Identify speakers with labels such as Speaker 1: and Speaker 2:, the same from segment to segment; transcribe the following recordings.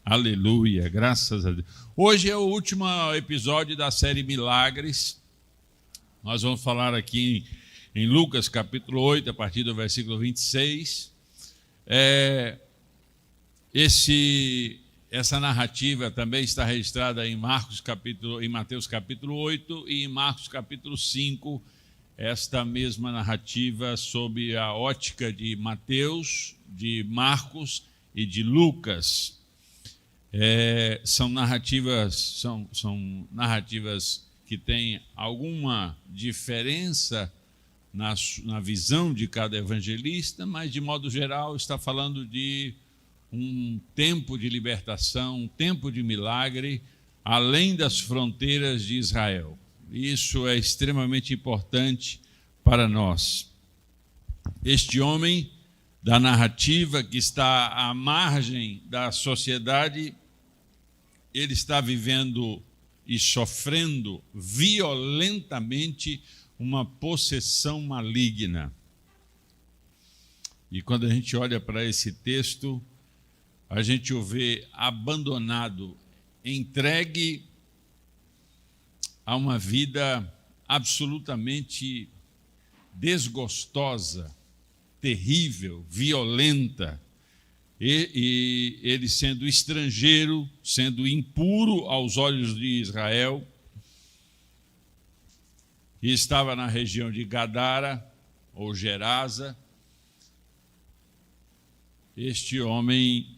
Speaker 1: Aleluia, graças a Deus. Hoje é o último episódio da série Milagres. Nós vamos falar aqui em Lucas capítulo 8, a partir do versículo 26. Essa narrativa também está registrada em Mateus capítulo 8 e em Marcos capítulo 5. Esta mesma narrativa sob a ótica de Mateus, de Marcos e de Lucas. São narrativas que têm alguma diferença na visão de cada evangelista, mas de modo geral está falando de um tempo de libertação, um tempo de milagre, além das fronteiras de Israel. Isso é extremamente importante para nós. Este homem da narrativa que está à margem da sociedade, ele está vivendo e sofrendo violentamente uma possessão maligna. E quando a gente olha para esse texto, a gente o vê abandonado, entregue a uma vida absolutamente desgostosa, terrível, violenta, e ele sendo estrangeiro, sendo impuro aos olhos de Israel, e estava na região de Gadara, ou Gerasa. Este homem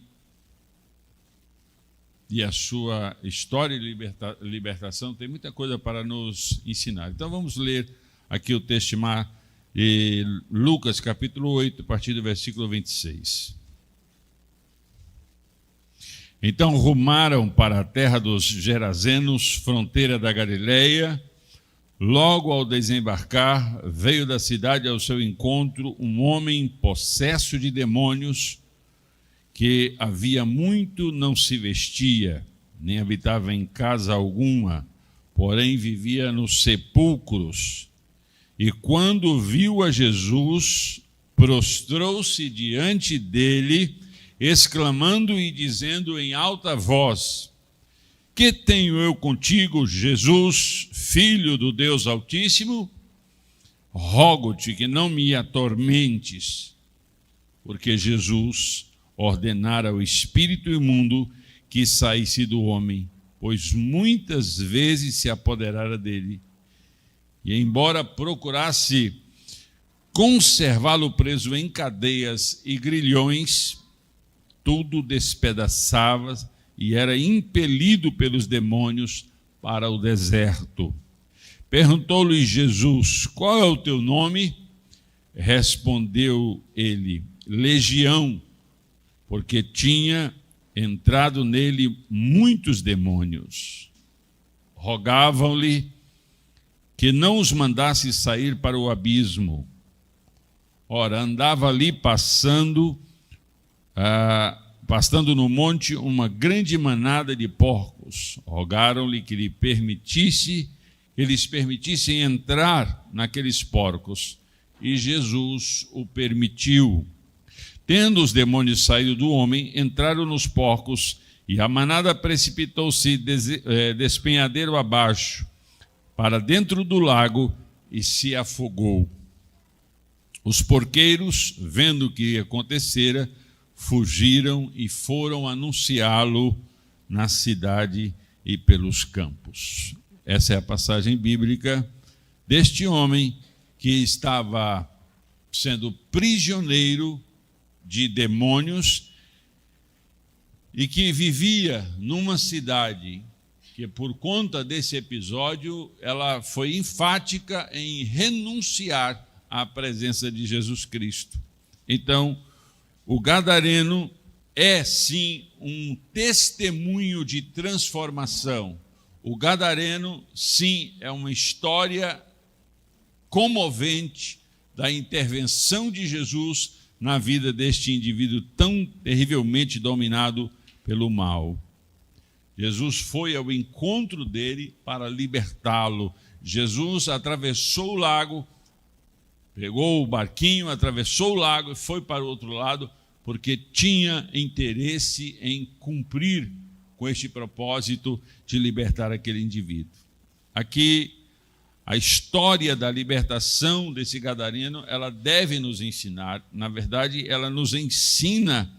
Speaker 1: e a sua história de libertação tem muita coisa para nos ensinar. Então vamos ler aqui o texto de Lucas capítulo 8, a partir do versículo 26. Então rumaram para a terra dos Gerazenos, fronteira da Galileia. Logo ao desembarcar, veio da cidade ao seu encontro um homem possesso de demônios, que havia muito não se vestia, nem habitava em casa alguma, porém vivia nos sepulcros. E quando viu a Jesus, prostrou-se diante dele, exclamando e dizendo em alta voz: Que tenho eu contigo, Jesus, Filho do Deus Altíssimo? Rogo-te que não me atormentes. Porque Jesus ordenara ao espírito imundo que saísse do homem, pois muitas vezes se apoderara dele. E embora procurasse conservá-lo preso em cadeias e grilhões, tudo despedaçava e era impelido pelos demônios para o deserto. Perguntou-lhe Jesus: Qual é o teu nome? Respondeu ele: Legião, porque tinha entrado nele muitos demônios. Rogavam-lhe que não os mandasse sair para o abismo. Ora, andava ali pastando no monte uma grande manada de porcos. Rogaram-lhe que lhes permitissem entrar naqueles porcos, e Jesus o permitiu. Tendo os demônios saído do homem, entraram nos porcos, e a manada precipitou-se despenhadeiro abaixo, para dentro do lago, e se afogou. Os porqueiros, vendo o que acontecera, fugiram e foram anunciá-lo na cidade e pelos campos. Essa é a passagem bíblica deste homem que estava sendo prisioneiro de demônios e que vivia numa cidade que, por conta desse episódio, ela foi enfática em renunciar à presença de Jesus Cristo. Então, o gadareno é, sim, um testemunho de transformação. O gadareno, sim, é uma história comovente da intervenção de Jesus na vida deste indivíduo tão terrivelmente dominado pelo mal. Jesus foi ao encontro dele para libertá-lo. Jesus atravessou o lago, pegou o barquinho, atravessou o lago e foi para o outro lado porque tinha interesse em cumprir com este propósito de libertar aquele indivíduo. Aqui, a história da libertação desse gadareno, ela deve nos ensinar, na verdade, ela nos ensina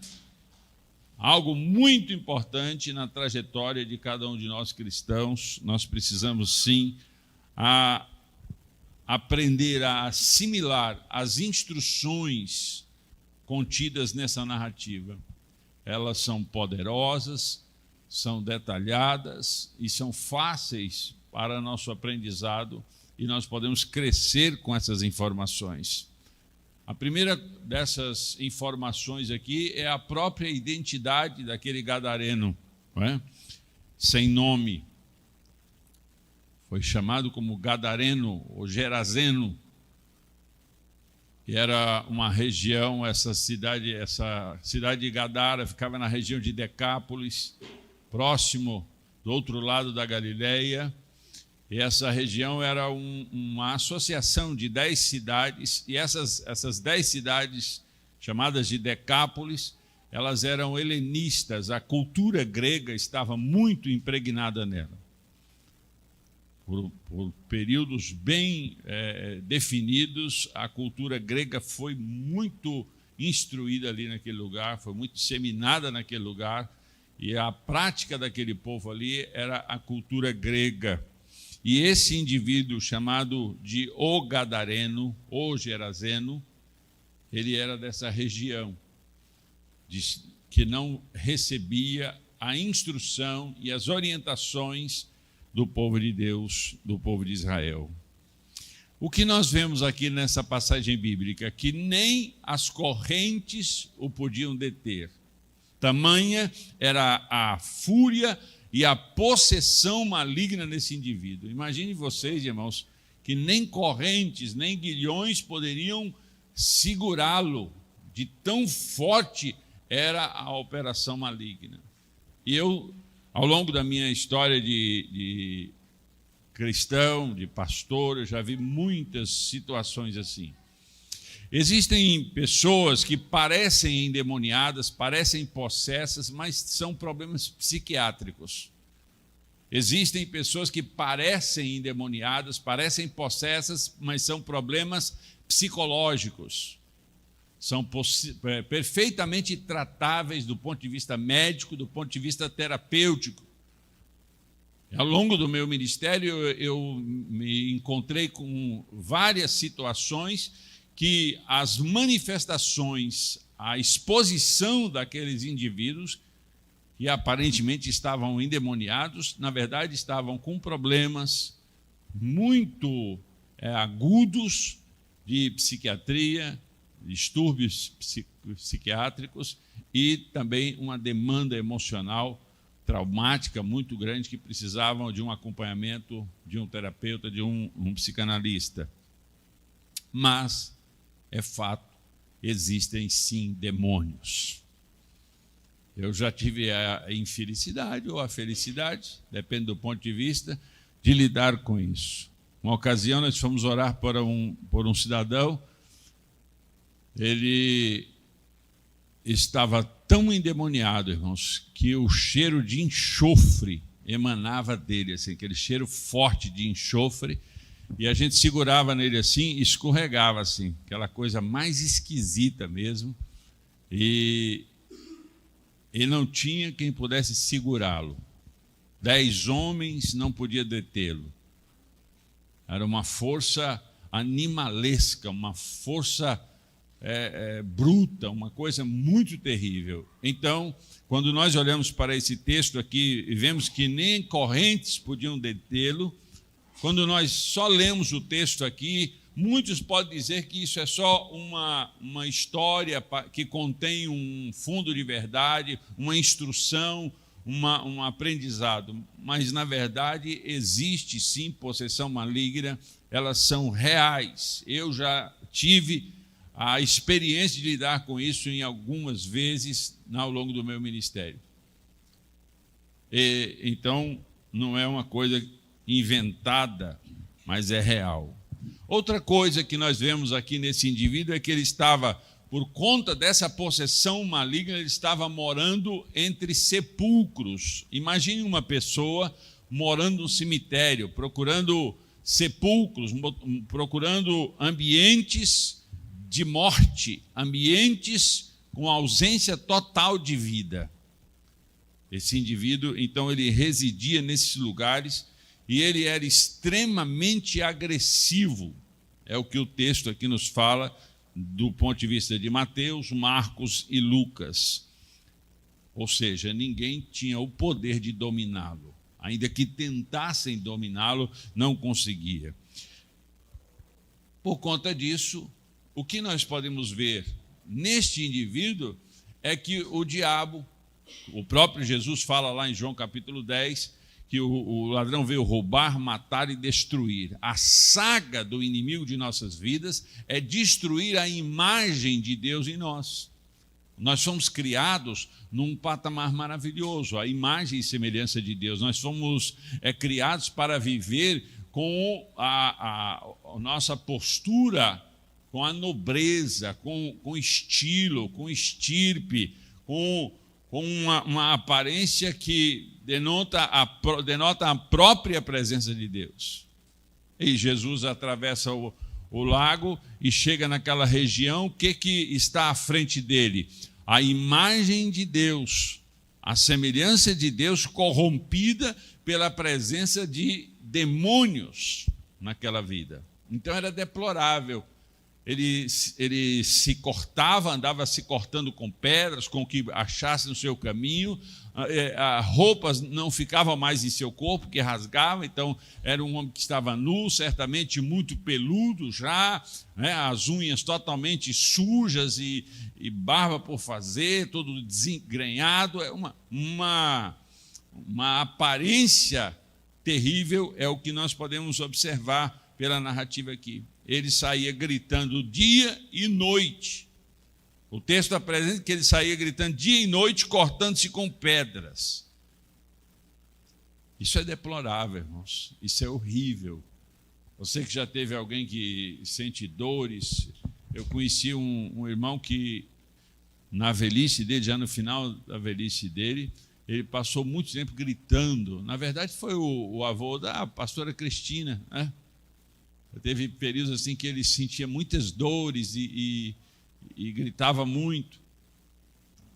Speaker 1: algo muito importante na trajetória de cada um de nós cristãos. Nós precisamos, sim, aprender a assimilar as instruções contidas nessa narrativa. Elas são poderosas, são detalhadas e são fáceis para nosso aprendizado, e nós podemos crescer com essas informações. A primeira dessas informações aqui é a própria identidade daquele gadareno, não é? Sem nome. Foi chamado como Gadareno ou Gerazeno, e era uma região, essa cidade de Gadara ficava na região de Decápolis, próximo do outro lado da Galileia, e essa região era uma associação de 10 cidades, e essas 10 cidades, chamadas de Decápolis, elas eram helenistas, a cultura grega estava muito impregnada nela. Por períodos bem definidos, a cultura grega foi muito instruída ali naquele lugar, foi muito disseminada naquele lugar, e a prática daquele povo ali era a cultura grega. E esse indivíduo chamado de O Gadareno, O Gerazeno, ele era dessa região, que não recebia a instrução e as orientações do povo de Deus, do povo de Israel. O que nós vemos aqui nessa passagem bíblica? Que nem as correntes o podiam deter. Tamanha era a fúria e a possessão maligna nesse indivíduo. Imagine vocês, irmãos, que nem correntes, nem grilhões poderiam segurá-lo, de tão forte era a operação maligna. E eu, ao longo da minha história de cristão, de pastor, eu já vi muitas situações assim. Existem pessoas que parecem endemoniadas, parecem possessas, mas são problemas psiquiátricos. Existem pessoas que parecem endemoniadas, parecem possessas, mas são problemas psicológicos. São perfeitamente tratáveis do ponto de vista médico, do ponto de vista terapêutico. Ao longo do meu ministério, eu me encontrei com várias situações que as manifestações, a exposição daqueles indivíduos que aparentemente estavam endemoniados, na verdade estavam com problemas muito agudos de psiquiatria, distúrbios psiquiátricos e também uma demanda emocional traumática muito grande que precisavam de um acompanhamento de um terapeuta, de um psicanalista. Mas é fato, existem sim demônios. Eu já tive a infelicidade ou a felicidade, depende do ponto de vista, de lidar com isso. Uma ocasião nós fomos orar por um cidadão, ele estava tão endemoniado, irmãos, que o cheiro de enxofre emanava dele, assim, aquele cheiro forte de enxofre, e a gente segurava nele assim e escorregava assim, aquela coisa mais esquisita mesmo, e não tinha quem pudesse segurá-lo. 10 homens não podiam detê-lo. Era uma força animalesca, uma força bruta, uma coisa muito terrível. Então, quando nós olhamos para esse texto aqui e vemos que nem correntes podiam detê-lo, quando nós só lemos o texto aqui, muitos podem dizer que isso é só uma história que contém um fundo de verdade, uma instrução, um aprendizado. Mas, na verdade, existe sim possessão maligna, elas são reais. Eu já tive a experiência de lidar com isso em algumas vezes ao longo do meu ministério. Então, não é uma coisa inventada, mas é real. Outra coisa que nós vemos aqui nesse indivíduo é que ele estava por conta dessa possessão maligna, ele estava morando entre sepulcros. Imagine uma pessoa morando no cemitério, procurando sepulcros, procurando ambientes de morte, ambientes com ausência total de vida. Esse indivíduo, então, ele residia nesses lugares e ele era extremamente agressivo. É o que o texto aqui nos fala do ponto de vista de Mateus, Marcos e Lucas. Ou seja, ninguém tinha o poder de dominá-lo. Ainda que tentassem dominá-lo, não conseguia. Por conta disso, o que nós podemos ver neste indivíduo é que o diabo, o próprio Jesus fala lá em João capítulo 10, que o ladrão veio roubar, matar e destruir. A saga do inimigo de nossas vidas é destruir a imagem de Deus em nós. Nós fomos criados num patamar maravilhoso, a imagem e semelhança de Deus. Nós fomos criados para viver com a nossa postura, com a nobreza, com estilo, com estirpe, com uma aparência que denota a própria presença de Deus. E Jesus atravessa o lago e chega naquela região. O que está à frente dele? A imagem de Deus, a semelhança de Deus corrompida pela presença de demônios naquela vida. Então era deplorável. Ele se cortava, andava se cortando com pedras, com o que achasse no seu caminho, roupas não ficavam mais em seu corpo, que rasgavam, então era um homem que estava nu, certamente muito peludo já, né, as unhas totalmente sujas e barba por fazer, todo desengrenhado, uma aparência terrível, é o que nós podemos observar pela narrativa aqui. Ele saía gritando dia e noite. O texto apresenta que ele saía gritando dia e noite, cortando-se com pedras. Isso é deplorável, irmãos. Isso é horrível. Você que já teve alguém que sente dores. Eu conheci um irmão que, na velhice dele, já no final da velhice dele, ele passou muito tempo gritando. Na verdade, foi o avô da pastora Cristina, né? Teve períodos assim que ele sentia muitas dores e gritava muito.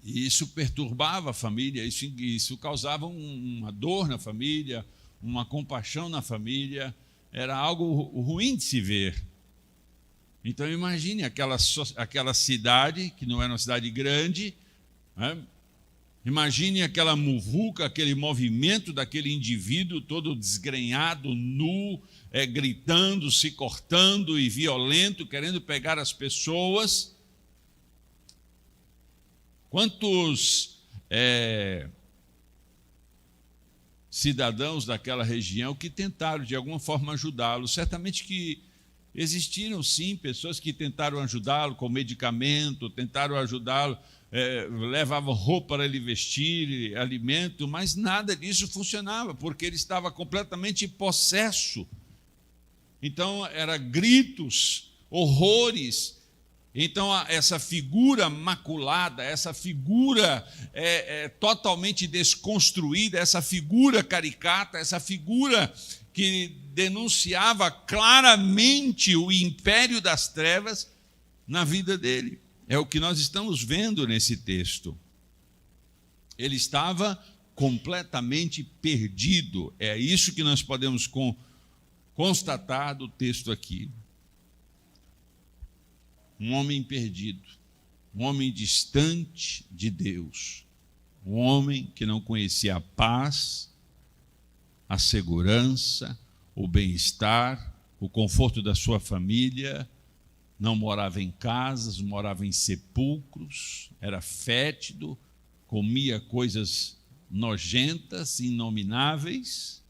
Speaker 1: E isso perturbava a família, isso causava uma dor na família, uma compaixão na família. Era algo ruim de se ver. Então imagine aquela cidade, que não era uma cidade grande, né? Imagine aquela muvuca, aquele movimento daquele indivíduo todo desgrenhado, nu, gritando, se cortando e violento, querendo pegar as pessoas. Quantos cidadãos daquela região que tentaram de alguma forma ajudá-lo? Certamente que existiram sim pessoas que tentaram ajudá-lo com medicamento, tentaram ajudá-lo, levavam roupa para ele vestir, alimento, mas nada disso funcionava, porque ele estava completamente possesso. Então, era gritos, horrores. Então, essa figura maculada, essa figura totalmente desconstruída, essa figura caricata, essa figura que denunciava claramente o império das trevas na vida dele. É o que nós estamos vendo nesse texto. Ele estava completamente perdido. É isso que nós podemos constatar do texto aqui. Um homem perdido, um homem distante de Deus, um homem que não conhecia a paz, a segurança, o bem-estar, o conforto da sua família, não morava em casas, morava em sepulcros, era fétido, comia coisas nojentas, inomináveis.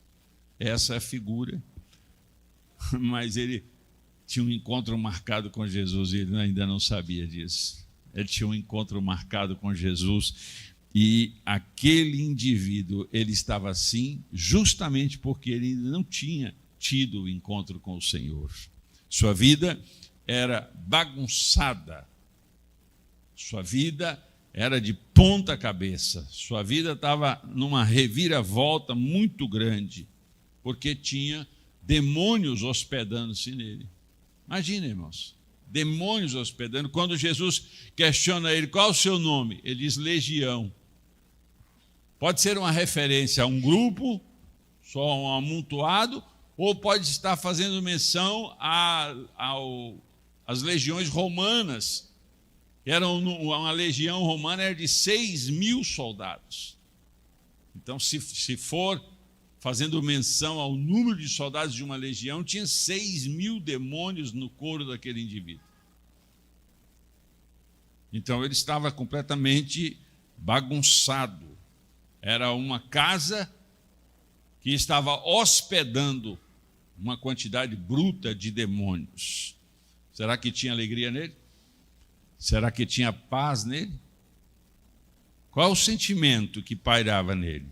Speaker 1: Essa é a figura. Mas ele tinha um encontro marcado com Jesus e ele ainda não sabia disso. Ele tinha um encontro marcado com Jesus e aquele indivíduo, ele estava assim justamente porque ele ainda não tinha tido o encontro com o Senhor. Sua vida era bagunçada, Sua vida era de ponta cabeça. Sua vida estava numa reviravolta muito grande, porque tinha demônios hospedando-se nele. Imagina, irmãos, demônios hospedando. Quando Jesus questiona ele, qual é o seu nome? Ele diz Legião. Pode ser uma referência a um grupo, só um amontoado, ou pode estar fazendo menção às legiões romanas. Uma legião romana era de 6.000 soldados. Então, se for fazendo menção ao número de soldados de uma legião, tinha 6.000 demônios no corpo daquele indivíduo. Então, ele estava completamente bagunçado. Era uma casa que estava hospedando uma quantidade bruta de demônios. Será que tinha alegria nele? Será que tinha paz nele? Qual é o sentimento que pairava nele?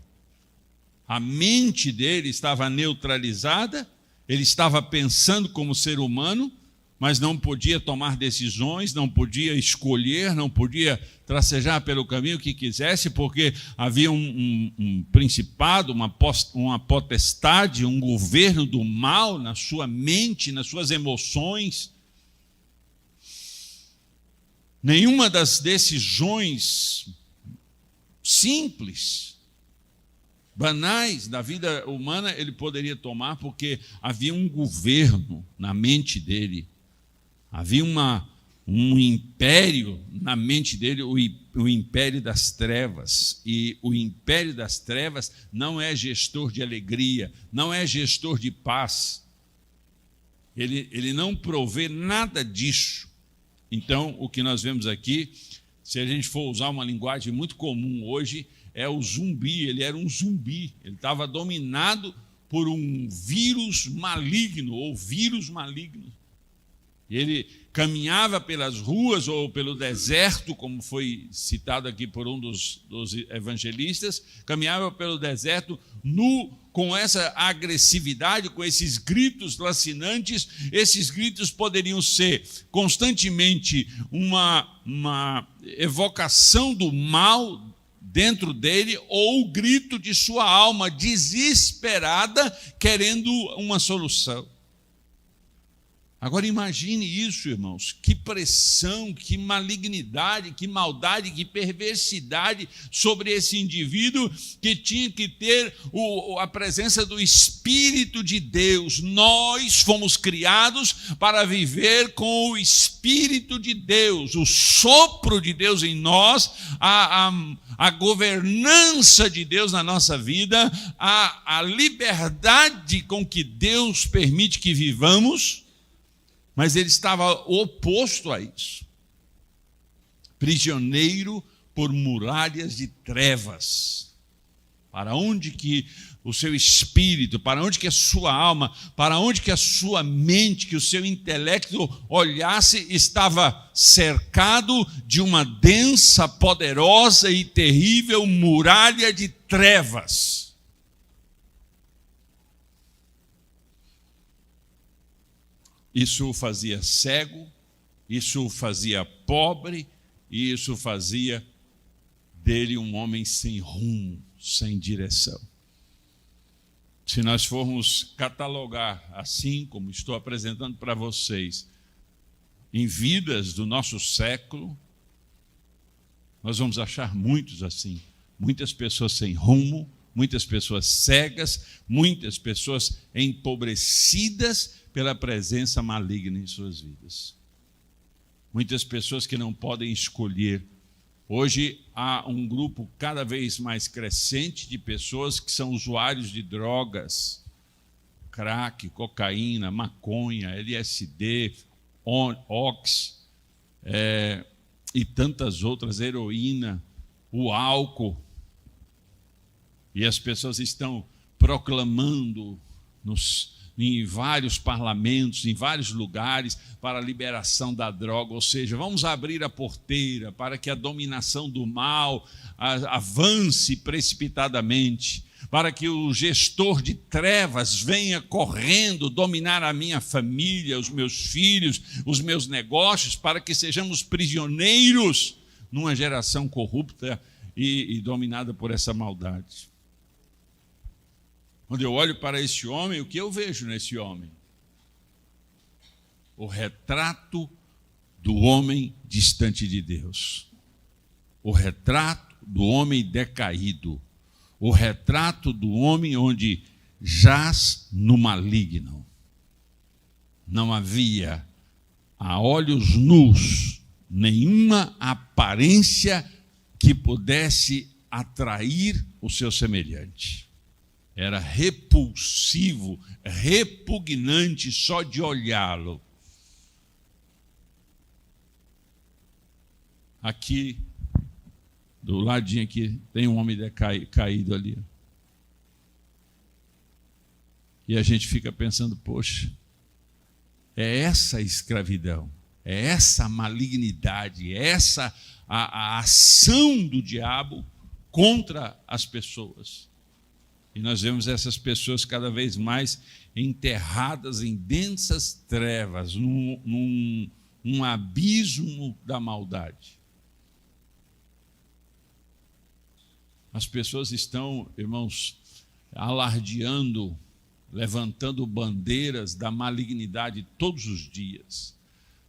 Speaker 1: A mente dele estava neutralizada, ele estava pensando como ser humano, mas não podia tomar decisões, não podia escolher, não podia tracejar pelo caminho que quisesse, porque havia um principado, uma potestade, um governo do mal na sua mente, nas suas emoções. Nenhuma das decisões simples, banais da vida humana ele poderia tomar, porque havia um governo na mente dele, havia um império na mente dele, o império das trevas. E o império das trevas não é gestor de alegria, não é gestor de paz. Ele não provê nada disso. Então, o que nós vemos aqui, se a gente for usar uma linguagem muito comum hoje, é o zumbi. Ele era um zumbi, ele estava dominado por um vírus maligno, ou vírus maligno. Ele caminhava pelas ruas ou pelo deserto, como foi citado aqui por um dos evangelistas, caminhava pelo deserto nu, com essa agressividade, com esses gritos lacinantes. Esses gritos poderiam ser constantemente uma evocação do mal dentro dele, ou o grito de sua alma desesperada, querendo uma solução. Agora imagine isso, irmãos, que pressão, que malignidade, que maldade, que perversidade sobre esse indivíduo, que tinha que ter a presença do Espírito de Deus. Nós fomos criados para viver com o Espírito de Deus, o sopro de Deus em nós, a governança de Deus na nossa vida, a liberdade com que Deus permite que vivamos. Mas ele estava oposto a isso. Prisioneiro por muralhas de trevas. Para onde que o seu espírito, para onde que a sua alma, para onde que a sua mente, que o seu intelecto olhasse, estava cercado de uma densa, poderosa e terrível muralha de trevas. Isso o fazia cego, isso o fazia pobre, e isso fazia dele um homem sem rumo, sem direção. Se nós formos catalogar assim, como estou apresentando para vocês, em vidas do nosso século, nós vamos achar muitos assim, muitas pessoas sem rumo, muitas pessoas cegas, muitas pessoas empobrecidas pela presença maligna em suas vidas. Muitas pessoas que não podem escolher. Hoje há um grupo cada vez mais crescente de pessoas que são usuários de drogas, crack, cocaína, maconha, LSD, ox, e tantas outras, heroína, o álcool. E as pessoas estão proclamando em vários parlamentos, em vários lugares, para a liberação da droga. Ou seja, vamos abrir a porteira para que a dominação do mal avance precipitadamente, para que o gestor de trevas venha correndo dominar a minha família, os meus filhos, os meus negócios, para que sejamos prisioneiros numa geração corrupta e dominada por essa maldade. Quando eu olho para esse homem, o que eu vejo nesse homem? O retrato do homem distante de Deus. O retrato do homem decaído. O retrato do homem onde jaz no maligno. Não havia, a olhos nus, nenhuma aparência que pudesse atrair o seu semelhante. Era repulsivo, repugnante só de olhá-lo. Aqui, do ladinho aqui, tem um homem caído ali. E a gente fica pensando, poxa, é essa a escravidão, é essa a malignidade, é essa a ação do diabo contra as pessoas. E nós vemos essas pessoas cada vez mais enterradas em densas trevas, num abismo da maldade. As pessoas estão, irmãos, alardeando, levantando bandeiras da malignidade todos os dias.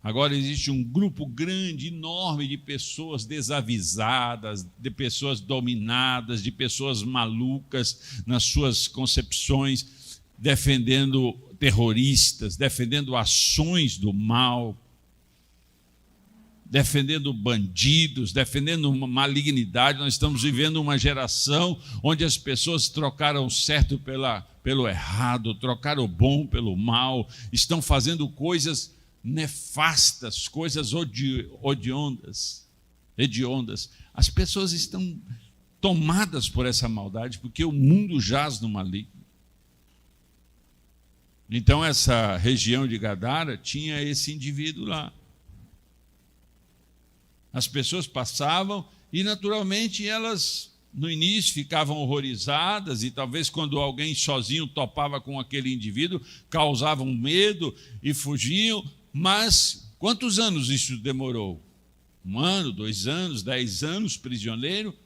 Speaker 1: Agora existe um grupo grande, enorme de pessoas desavisadas, de pessoas dominadas, de pessoas malucas nas suas concepções, defendendo terroristas, defendendo ações do mal, defendendo bandidos, defendendo uma malignidade. Nós estamos vivendo uma geração onde as pessoas trocaram o certo pelo errado, trocaram o bom pelo mal, estão fazendo coisas nefastas, coisas hediondas. As pessoas estão tomadas por essa maldade, porque o mundo jaz no maligno. Então, essa região de Gadara tinha esse indivíduo lá. As pessoas passavam e, naturalmente, elas, no início, ficavam horrorizadas e talvez quando alguém sozinho topava com aquele indivíduo, causavam medo e fugiam. Mas quantos anos isso demorou? 1 ano, 2 anos, 10 anos prisioneiro?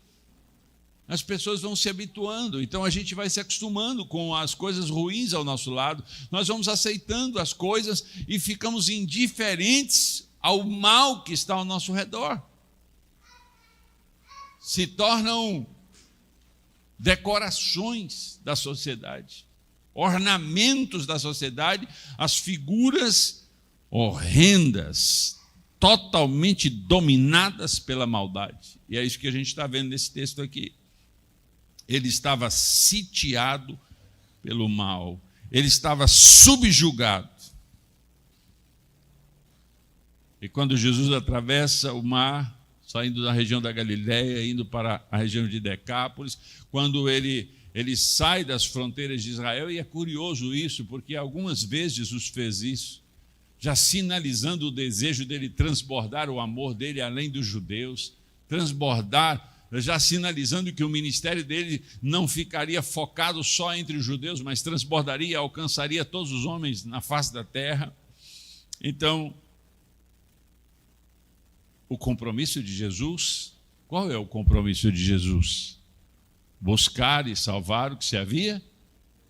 Speaker 1: As pessoas vão se habituando, então a gente vai se acostumando com as coisas ruins ao nosso lado, nós vamos aceitando as coisas e ficamos indiferentes ao mal que está ao nosso redor. Se tornam decorações da sociedade, ornamentos da sociedade, as figuras horrendas, totalmente dominadas pela maldade. E é isso que a gente está vendo nesse texto aqui. Ele estava sitiado pelo mal, ele estava subjugado. E quando Jesus atravessa o mar, saindo da região da Galileia, indo para a região de Decápolis, quando ele sai das fronteiras de Israel, e é curioso isso, porque algumas vezes Jesus fez isso, já sinalizando o desejo dele transbordar o amor dele além dos judeus, transbordar, já sinalizando que o ministério dele não ficaria focado só entre os judeus, mas transbordaria, alcançaria todos os homens na face da terra. Então, o compromisso de Jesus, qual é o compromisso de Jesus? Buscar e salvar o que se havia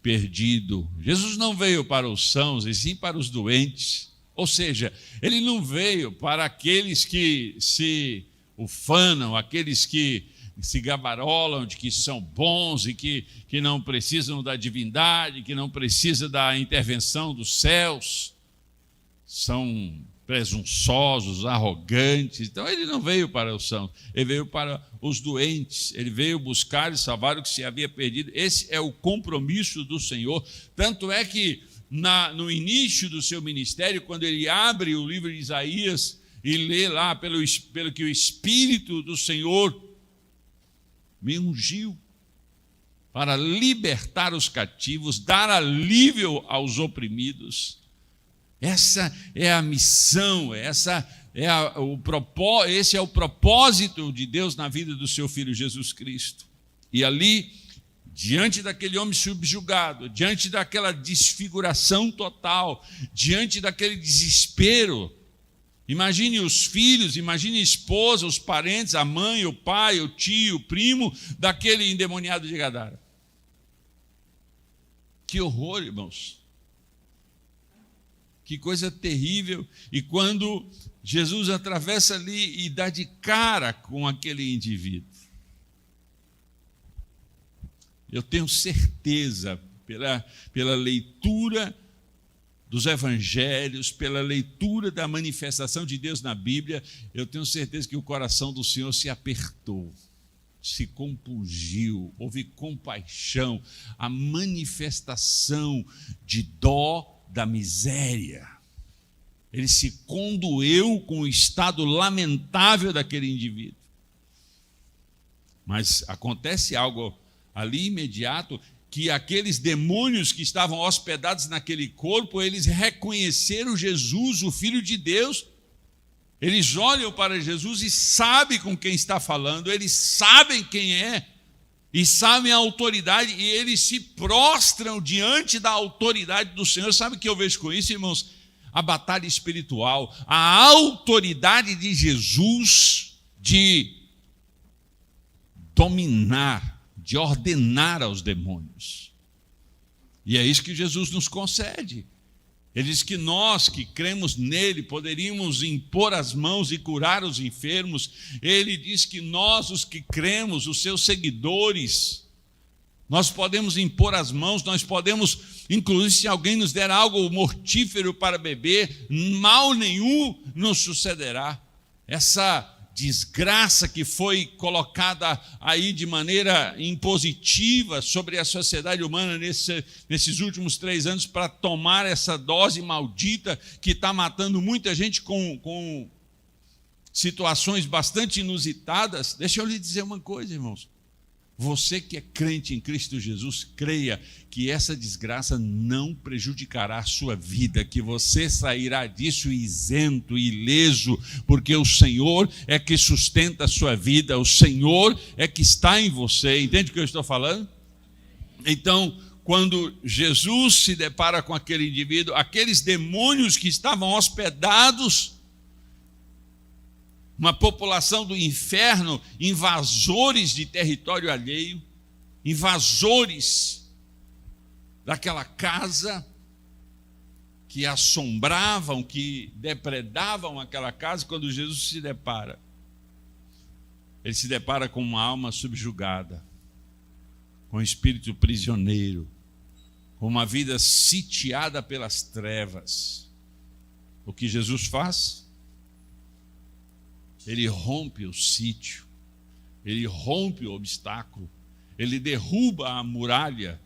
Speaker 1: perdido. Jesus não veio para os sãos, e sim para os doentes. Ou seja, ele não veio para aqueles que se ufanam, aqueles que se gabarolam de que são bons e que não precisam da divindade, que não precisam da intervenção dos céus. São presunçosos, arrogantes. Então ele não veio para os sãos, ele veio para os doentes, ele veio buscar e salvar o que se havia perdido. Esse é o compromisso do Senhor. Tanto é que no início do seu ministério, quando ele abre o livro de Isaías e lê lá pelo que o Espírito do Senhor me ungiu para libertar os cativos, dar alívio aos oprimidos. Essa é a missão, esse é o propósito de Deus na vida do seu Filho Jesus Cristo. E ali, diante daquele homem subjugado, diante daquela desfiguração total, diante daquele desespero, Imagine os filhos, imagine a esposa, os parentes, a mãe, o pai, o tio, o primo daquele endemoniado de Gadara. Que horror, irmãos. Que coisa terrível. E quando Jesus atravessa ali e dá de cara com aquele indivíduo, eu tenho certeza, pela leitura dos evangelhos, pela leitura da manifestação de Deus na Bíblia, eu tenho certeza que o coração do Senhor se apertou, se compungiu, houve compaixão, a manifestação de dó da miséria. Ele se condoeu com o estado lamentável daquele indivíduo. Mas acontece algo ali imediato, que aqueles demônios que estavam hospedados naquele corpo, eles reconheceram Jesus, o Filho de Deus. Eles olham para Jesus e sabem com quem está falando, eles sabem quem é, e sabem a autoridade, e eles se prostram diante da autoridade do Senhor. Sabe o que eu vejo com isso, irmãos? A batalha espiritual, a autoridade de Jesus de dominar, de ordenar aos demônios. E é isso que Jesus nos concede. Ele diz que nós que cremos nele poderíamos impor as mãos e curar os enfermos. Ele diz que nós, os que cremos, os seus seguidores, nós podemos impor as mãos, nós podemos, inclusive se alguém nos der algo mortífero para beber, mal nenhum nos sucederá. Essa desgraça que foi colocada aí de maneira impositiva sobre a sociedade humana nesses últimos 3 anos, para tomar essa dose maldita que está matando muita gente com situações bastante inusitadas. Deixa eu lhe dizer uma coisa, irmãos. Você que é crente em Cristo Jesus, creia que essa desgraça não prejudicará a sua vida, que você sairá disso isento, ileso, porque o Senhor é que sustenta a sua vida, o Senhor é que está em você. Entende o que eu estou falando? Então, quando Jesus se depara com aquele indivíduo, aqueles demônios que estavam hospedados, uma população do inferno, invasores de território alheio, invasores daquela casa, que assombravam, que depredavam aquela casa. Quando Jesus se depara, ele se depara com uma alma subjugada, com um espírito prisioneiro, com uma vida sitiada pelas trevas. O que Jesus faz? Ele rompe o sítio, ele rompe o obstáculo, ele derruba a muralha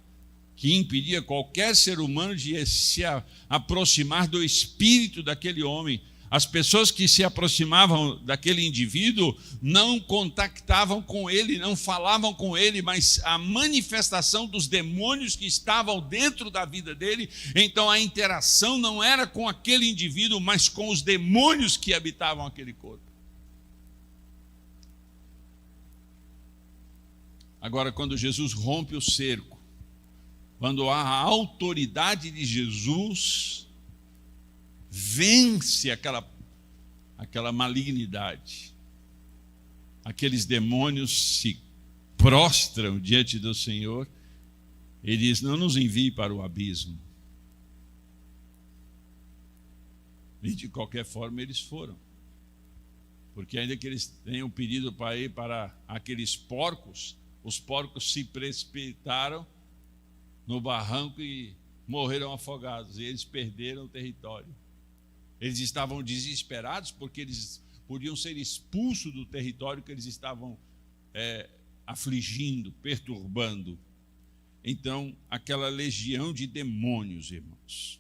Speaker 1: que impedia qualquer ser humano de se aproximar do espírito daquele homem. As pessoas que se aproximavam daquele indivíduo não contactavam com ele, não falavam com ele, mas a manifestação dos demônios que estavam dentro da vida dele. Então a interação não era com aquele indivíduo, mas com os demônios que habitavam aquele corpo. Agora, quando Jesus rompe o cerco, quando a autoridade de Jesus vence aquela malignidade, aqueles demônios se prostram diante do Senhor, ele diz: não nos envie para o abismo. E de qualquer forma eles foram, porque ainda que eles tenham pedido para ir para aqueles porcos, os porcos se precipitaram no barranco e morreram afogados, e eles perderam o território. Eles estavam desesperados porque eles podiam ser expulsos do território que eles estavam afligindo, perturbando. Então, aquela legião de demônios, irmãos,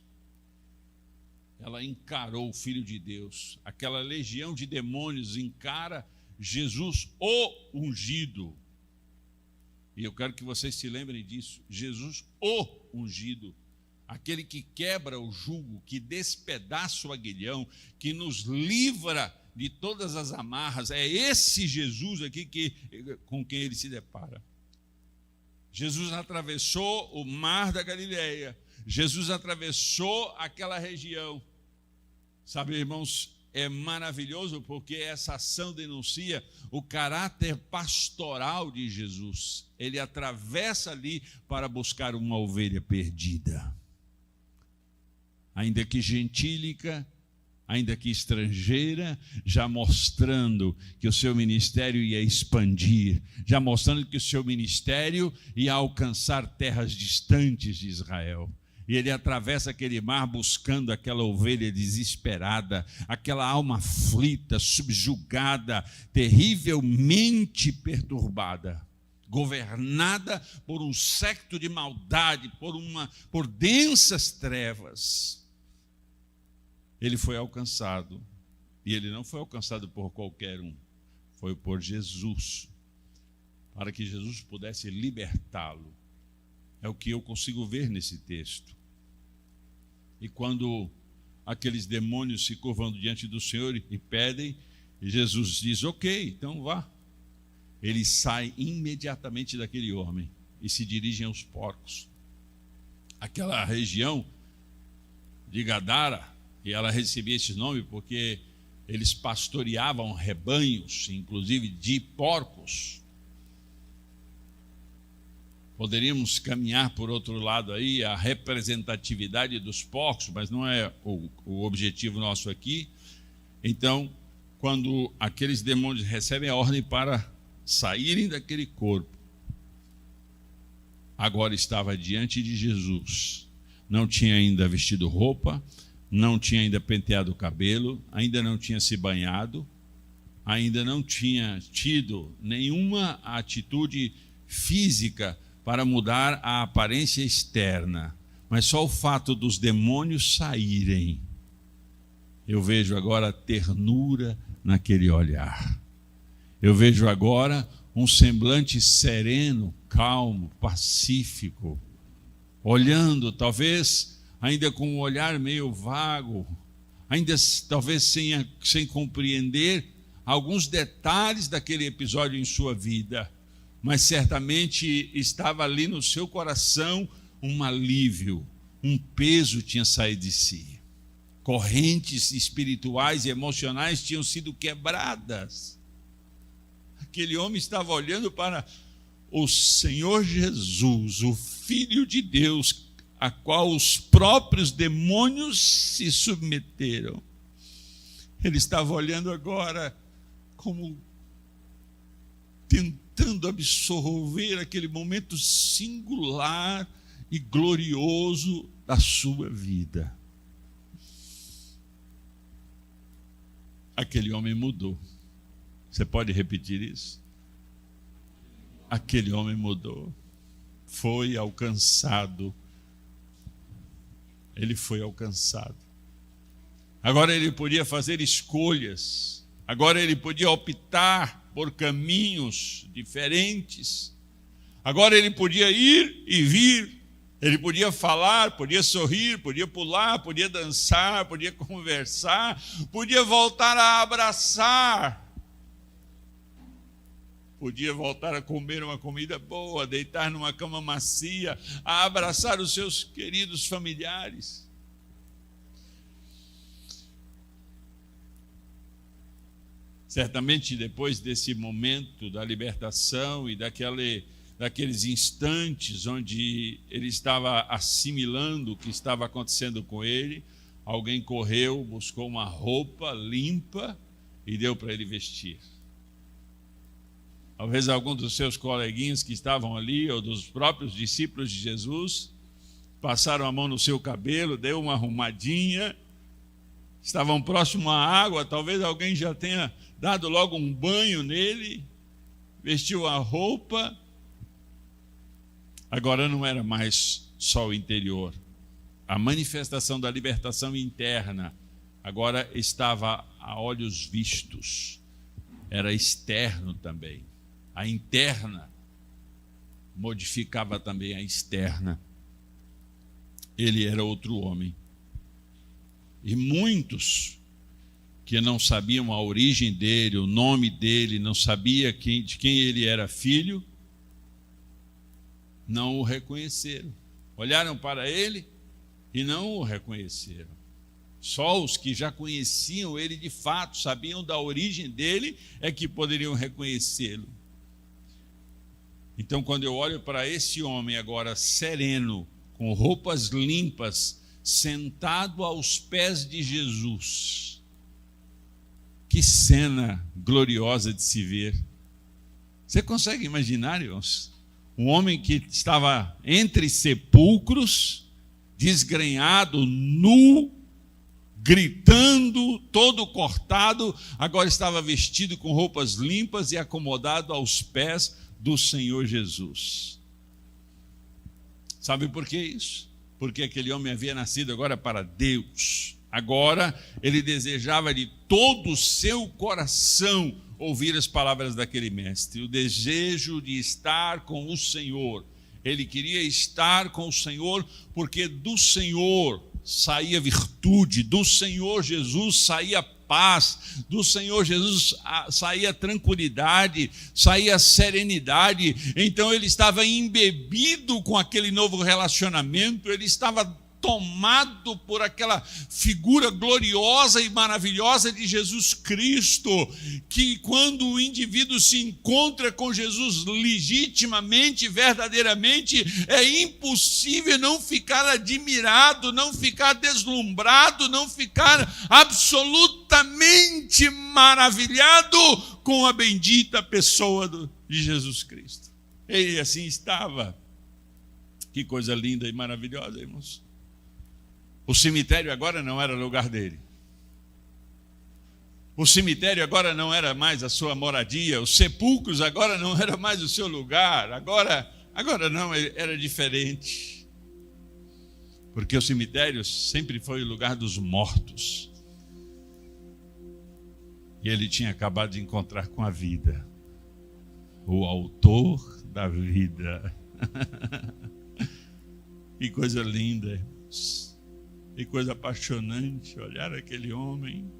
Speaker 1: ela encarou o Filho de Deus. Aquela legião de demônios encara Jesus, o ungido. E eu quero que vocês se lembrem disso. Jesus, o ungido, aquele que quebra o jugo, que despedaça o aguilhão, que nos livra de todas as amarras. É esse Jesus aqui com quem ele se depara. Jesus atravessou o mar da Galileia. Jesus atravessou aquela região. Sabe, irmãos, é maravilhoso porque essa ação denuncia o caráter pastoral de Jesus. Ele atravessa ali para buscar uma ovelha perdida. Ainda que gentílica, ainda que estrangeira, já mostrando que o seu ministério ia expandir, já mostrando que o seu ministério ia alcançar terras distantes de Israel. E ele atravessa aquele mar buscando aquela ovelha desesperada, aquela alma aflita, subjugada, terrivelmente perturbada, governada por um séquito de maldade, por densas trevas. Ele foi alcançado, e ele não foi alcançado por qualquer um, foi por Jesus, para que Jesus pudesse libertá-lo. É o que eu consigo ver nesse texto. E quando aqueles demônios se curvam diante do Senhor e pedem, Jesus diz, ok, então vá. Ele sai imediatamente daquele homem e se dirige aos porcos. Aquela região de Gadara, e ela recebia esse nome porque eles pastoreavam rebanhos, inclusive de porcos. Poderíamos caminhar por outro lado aí, a representatividade dos porcos, mas não é o objetivo nosso aqui. Então, quando aqueles demônios recebem a ordem para saírem daquele corpo, agora estava diante de Jesus. Não tinha ainda vestido roupa, não tinha ainda penteado o cabelo, ainda não tinha se banhado, ainda não tinha tido nenhuma atitude física para mudar a aparência externa, mas só o fato dos demônios saírem, eu vejo agora ternura naquele olhar. Eu vejo agora um semblante sereno, calmo, pacífico, olhando, talvez ainda com um olhar meio vago, ainda talvez sem compreender alguns detalhes daquele episódio em sua vida, mas certamente estava ali no seu coração um alívio, um peso tinha saído de si. Correntes espirituais e emocionais tinham sido quebradas. Aquele homem estava olhando para o Senhor Jesus, o Filho de Deus, a qual os próprios demônios se submeteram. Ele estava olhando agora como tentando absorver aquele momento singular e glorioso da sua vida. Aquele homem mudou. Você pode repetir isso? Aquele homem mudou. Foi alcançado. Ele foi alcançado. Agora ele podia fazer escolhas. Agora ele podia optar por caminhos diferentes. Agora ele podia ir e vir. Ele podia falar, podia sorrir, podia pular, podia dançar, podia conversar, podia voltar a abraçar. Podia voltar a comer uma comida boa, deitar numa cama macia, a abraçar os seus queridos familiares. Certamente depois desse momento da libertação e daqueles instantes onde ele estava assimilando o que estava acontecendo com ele, alguém correu, buscou uma roupa limpa e deu para ele vestir. Talvez algum dos seus coleguinhas que estavam ali, ou dos próprios discípulos de Jesus, passaram a mão no seu cabelo, deu uma arrumadinha, estavam próximo à água, talvez alguém já tenha dado logo um banho nele, vestiu a roupa. Agora não era mais só o interior. A manifestação da libertação interna agora estava a olhos vistos. Era externo também. A interna modificava também a externa. Ele era outro homem. E muitos que não sabiam a origem dele, o nome dele, não sabia de quem ele era filho, não o reconheceram. Olharam para ele e não o reconheceram. Só os que já conheciam ele de fato, sabiam da origem dele, é que poderiam reconhecê-lo. Então, quando eu olho para esse homem agora sereno, com roupas limpas, sentado aos pés de Jesus, que cena gloriosa de se ver. Você consegue imaginar, irmãos? Um homem que estava entre sepulcros, desgrenhado, nu, gritando, todo cortado, agora estava vestido com roupas limpas e acomodado aos pés do Senhor Jesus. Sabe por que isso? Porque aquele homem havia nascido agora para Deus. Agora ele desejava de todo o seu coração ouvir as palavras daquele mestre, o desejo de estar com o Senhor. Ele queria estar com o Senhor, porque do Senhor saía virtude, do Senhor Jesus saía paz, do Senhor Jesus saía tranquilidade, saía serenidade. Então ele estava embebido com aquele novo relacionamento, ele estava tomado por aquela figura gloriosa e maravilhosa de Jesus Cristo, que quando o indivíduo se encontra com Jesus legitimamente, verdadeiramente, é impossível não ficar admirado, não ficar deslumbrado, não ficar absolutamente maravilhado com a bendita pessoa de Jesus Cristo. Ele assim estava. Que coisa linda e maravilhosa, irmãos. O cemitério agora não era lugar dele. O cemitério agora não era mais a sua moradia. Os sepulcros agora não era mais o seu lugar. Agora não, era diferente. Porque o cemitério sempre foi o lugar dos mortos. E ele tinha acabado de encontrar com a vida. O autor da vida. Que coisa linda, irmãos. Que coisa apaixonante olhar aquele homem.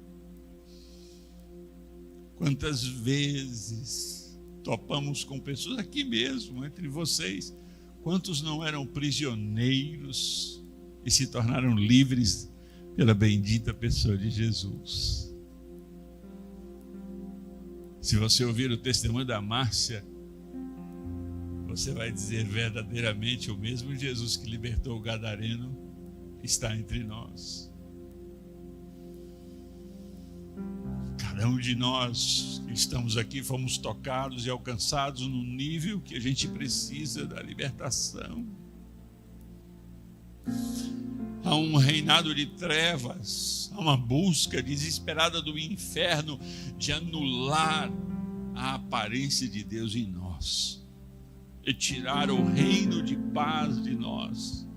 Speaker 1: Quantas vezes topamos com pessoas aqui mesmo, entre vocês. Quantos não eram prisioneiros e se tornaram livres pela bendita pessoa de Jesus? Se você ouvir o testemunho da Márcia, você vai dizer verdadeiramente: o mesmo Jesus que libertou o gadareno está entre nós. Cada um de nós que estamos aqui fomos tocados e alcançados no nível que a gente precisa da libertação. Há um reinado de trevas, há uma busca desesperada do inferno de anular a aparência de Deus em nós e tirar o reino de paz de nós.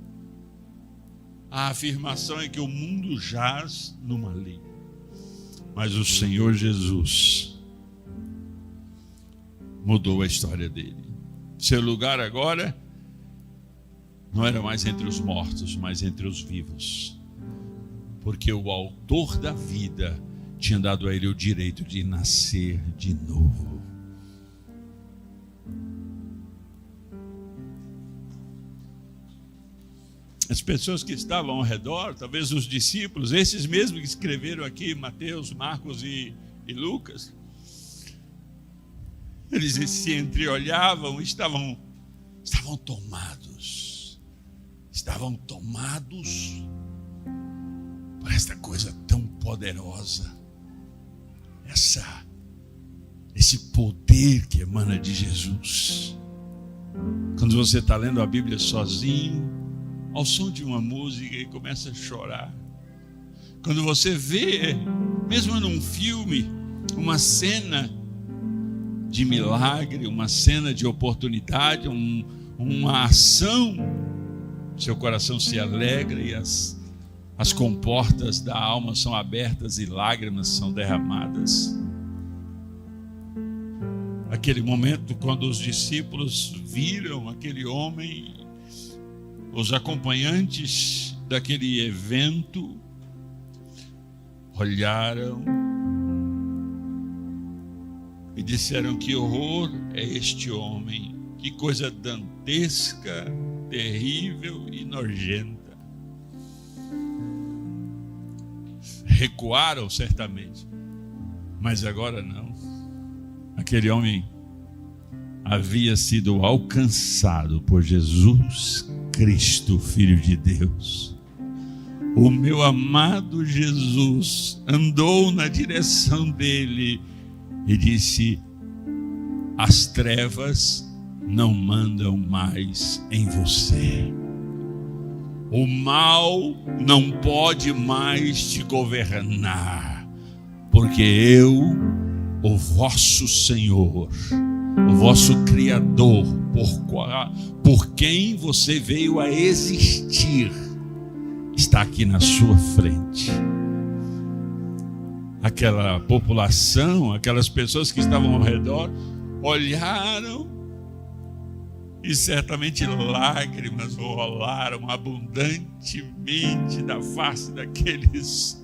Speaker 1: A afirmação é que o mundo jaz no maligno, mas o Senhor Jesus mudou a história dele. Seu lugar agora não era mais entre os mortos, mas entre os vivos, porque o autor da vida tinha dado a ele o direito de nascer de novo. As pessoas que estavam ao redor, talvez os discípulos, esses mesmos que escreveram aqui, Mateus, Marcos e Lucas, eles se entreolhavam, estavam tomados por esta coisa tão poderosa, esse poder que emana de Jesus. Quando você está lendo a Bíblia sozinho, ao som de uma música, e começa a chorar. Quando você vê, mesmo num filme, uma cena de milagre, uma cena de oportunidade, uma ação, seu coração se alegra e as comportas da alma são abertas e lágrimas são derramadas. Aquele momento quando os discípulos viram aquele homem, os acompanhantes daquele evento olharam e disseram: que horror é este homem, que coisa dantesca, terrível e nojenta. recuaram certamente, mas agora não. Aquele homem havia sido alcançado por Jesus Cristo, Filho de Deus. O meu amado Jesus andou na direção dele e disse: as trevas não mandam mais em você. O mal não pode mais te governar, porque eu, o vosso Senhor, o vosso Criador, por quem você veio a existir, está aqui na sua frente. Aquela população, aquelas pessoas que estavam ao redor, olharam e certamente lágrimas rolaram abundantemente da face daqueles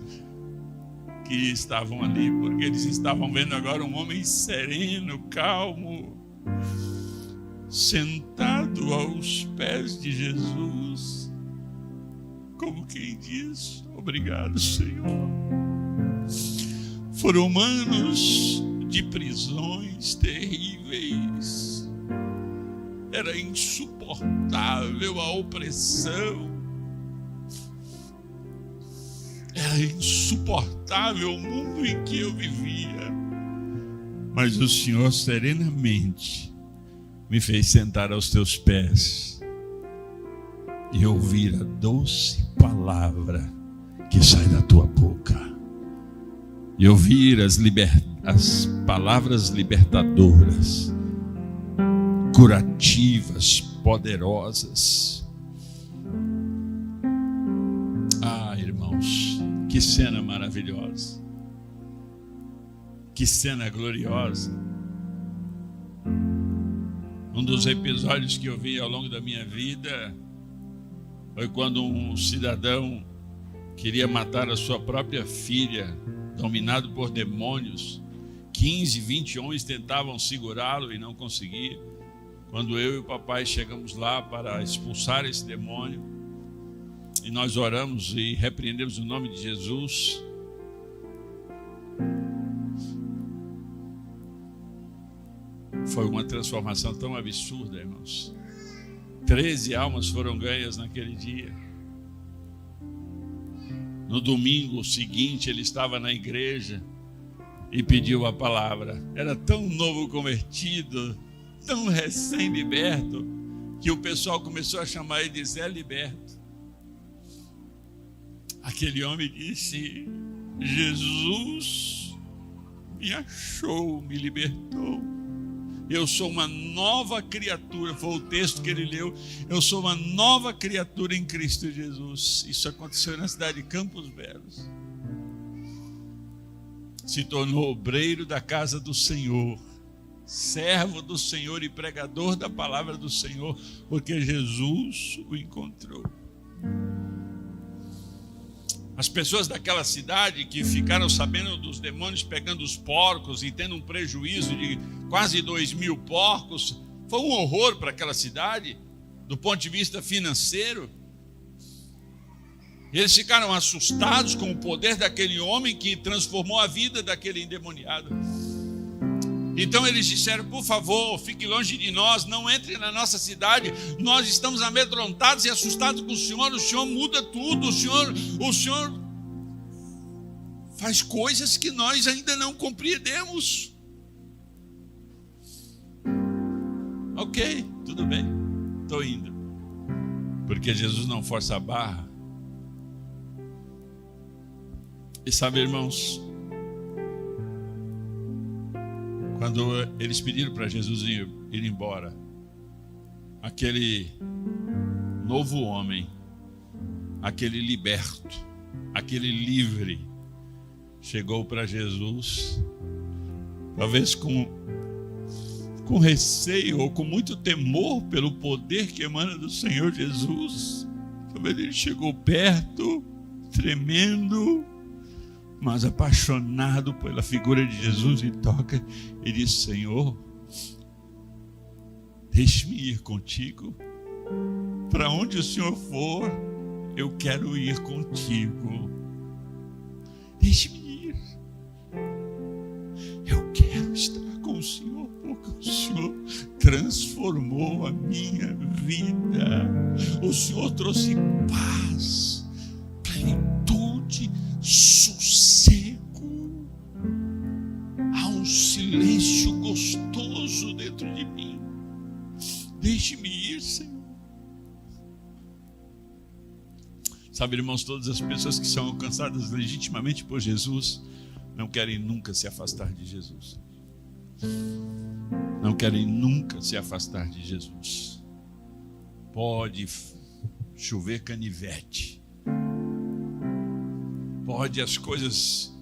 Speaker 1: que estavam ali, porque eles estavam vendo agora um homem sereno, calmo, sentado aos pés de Jesus, como quem diz: obrigado, Senhor. Foram anos de prisões terríveis. Era insuportável a opressão. Era insuportável o mundo em que eu vivia. Mas o Senhor serenamente me fez sentar aos teus pés e ouvir a doce palavra que sai da tua boca. E ouvir as palavras libertadoras, curativas, poderosas. Ah, irmãos, que cena maravilhosa, que cena gloriosa. Um dos episódios que eu vi ao longo da minha vida foi quando um cidadão queria matar a sua própria filha, dominado por demônios. 15, 20 homens tentavam segurá-lo e não conseguiam. Quando eu e o papai chegamos lá para expulsar esse demônio, e nós oramos e repreendemos o nome de Jesus, foi uma transformação tão absurda, irmãos. 13 almas foram ganhas naquele dia. No domingo seguinte, ele estava na igreja e pediu a palavra. Era tão novo convertido, tão recém-liberto, que o pessoal começou a chamar ele de Zé Liberto. Aquele homem disse: Jesus me achou, me libertou. Eu sou uma nova criatura. Foi o texto que ele leu. Eu sou uma nova criatura em Cristo Jesus. Isso aconteceu na cidade de Campos Belos. Se tornou obreiro da casa do Senhor, servo do Senhor e pregador da palavra do Senhor, porque Jesus o encontrou. As pessoas daquela cidade que ficaram sabendo dos demônios pegando os porcos e tendo um prejuízo de quase 2.000 porcos, foi um horror para aquela cidade, do ponto de vista financeiro. E eles ficaram assustados com o poder daquele homem que transformou a vida daquele endemoniado. Então eles disseram: por favor, fique longe de nós, não entre na nossa cidade, nós estamos amedrontados e assustados com o Senhor muda tudo, o Senhor faz coisas que nós ainda não compreendemos. Ok, tudo bem, estou indo, porque Jesus não força a barra. E sabe, irmãos, quando eles pediram para Jesus ir embora, aquele novo homem, aquele liberto, aquele livre, chegou para Jesus, talvez com receio ou com muito temor pelo poder que emana do Senhor Jesus. Talvez ele chegou perto, tremendo, mas apaixonado pela figura de Jesus, e toca e diz: Senhor, deixe-me ir contigo. Para onde o Senhor for, eu quero ir contigo. Deixe-me ir. Eu quero estar com o Senhor, porque o Senhor transformou a minha vida. O Senhor trouxe paz, plenitude, sossego. Há um silêncio gostoso dentro de mim. Deixe-me ir, Senhor. Sabe, irmãos, todas as pessoas que são alcançadas legitimamente por Jesus não querem nunca se afastar de Jesus. Não querem nunca se afastar de Jesus. Pode chover canivete. Pode as coisas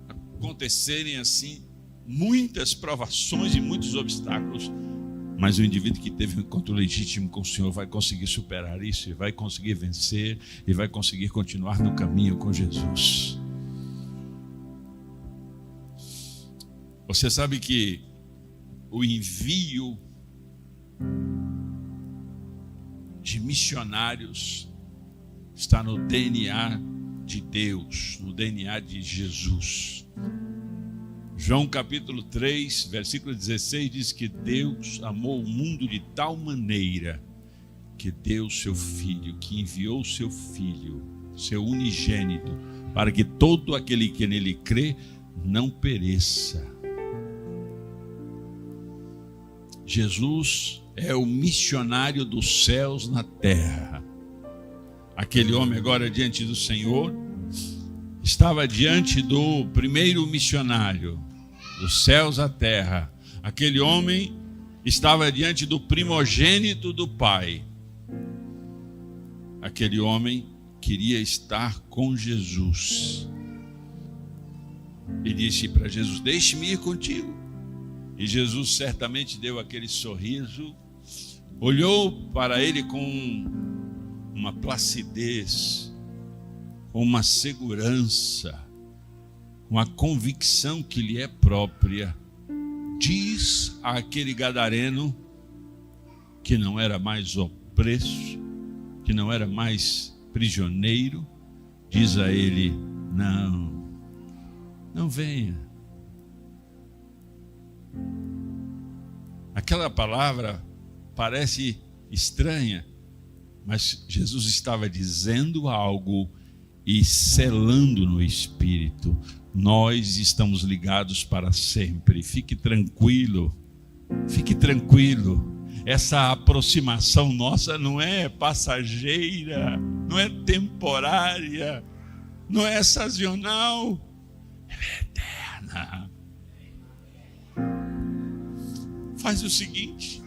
Speaker 1: acontecerem assim, muitas provações e muitos obstáculos. Mas o indivíduo que teve um encontro legítimo com o Senhor vai conseguir superar isso, e vai conseguir vencer, e vai conseguir continuar no caminho com Jesus. Você sabe que o envio de missionários está no DNA de Deus, no DNA de Jesus. João capítulo 3, versículo 16 diz que Deus amou o mundo de tal maneira que deu seu Filho, que enviou seu Filho, seu unigênito, para que todo aquele que nele crê não pereça. Jesus é o missionário dos céus na terra. Aquele homem agora diante do Senhor estava diante do primeiro missionário, dos céus à terra. Aquele homem estava diante do primogênito do Pai. Aquele homem queria estar com Jesus. E disse para Jesus: deixe-me ir contigo. E Jesus certamente deu aquele sorriso, olhou para ele com uma placidez, com uma segurança, uma convicção que lhe é própria. Diz àquele gadareno que não era mais opresso, que não era mais prisioneiro, diz a ele: não venha. Aquela palavra parece estranha, mas Jesus estava dizendo algo e selando no Espírito: nós estamos ligados para sempre. Fique tranquilo, fique tranquilo. Essa aproximação nossa não é passageira, não é temporária, não é sazonal, ela é eterna. Faz o seguinte: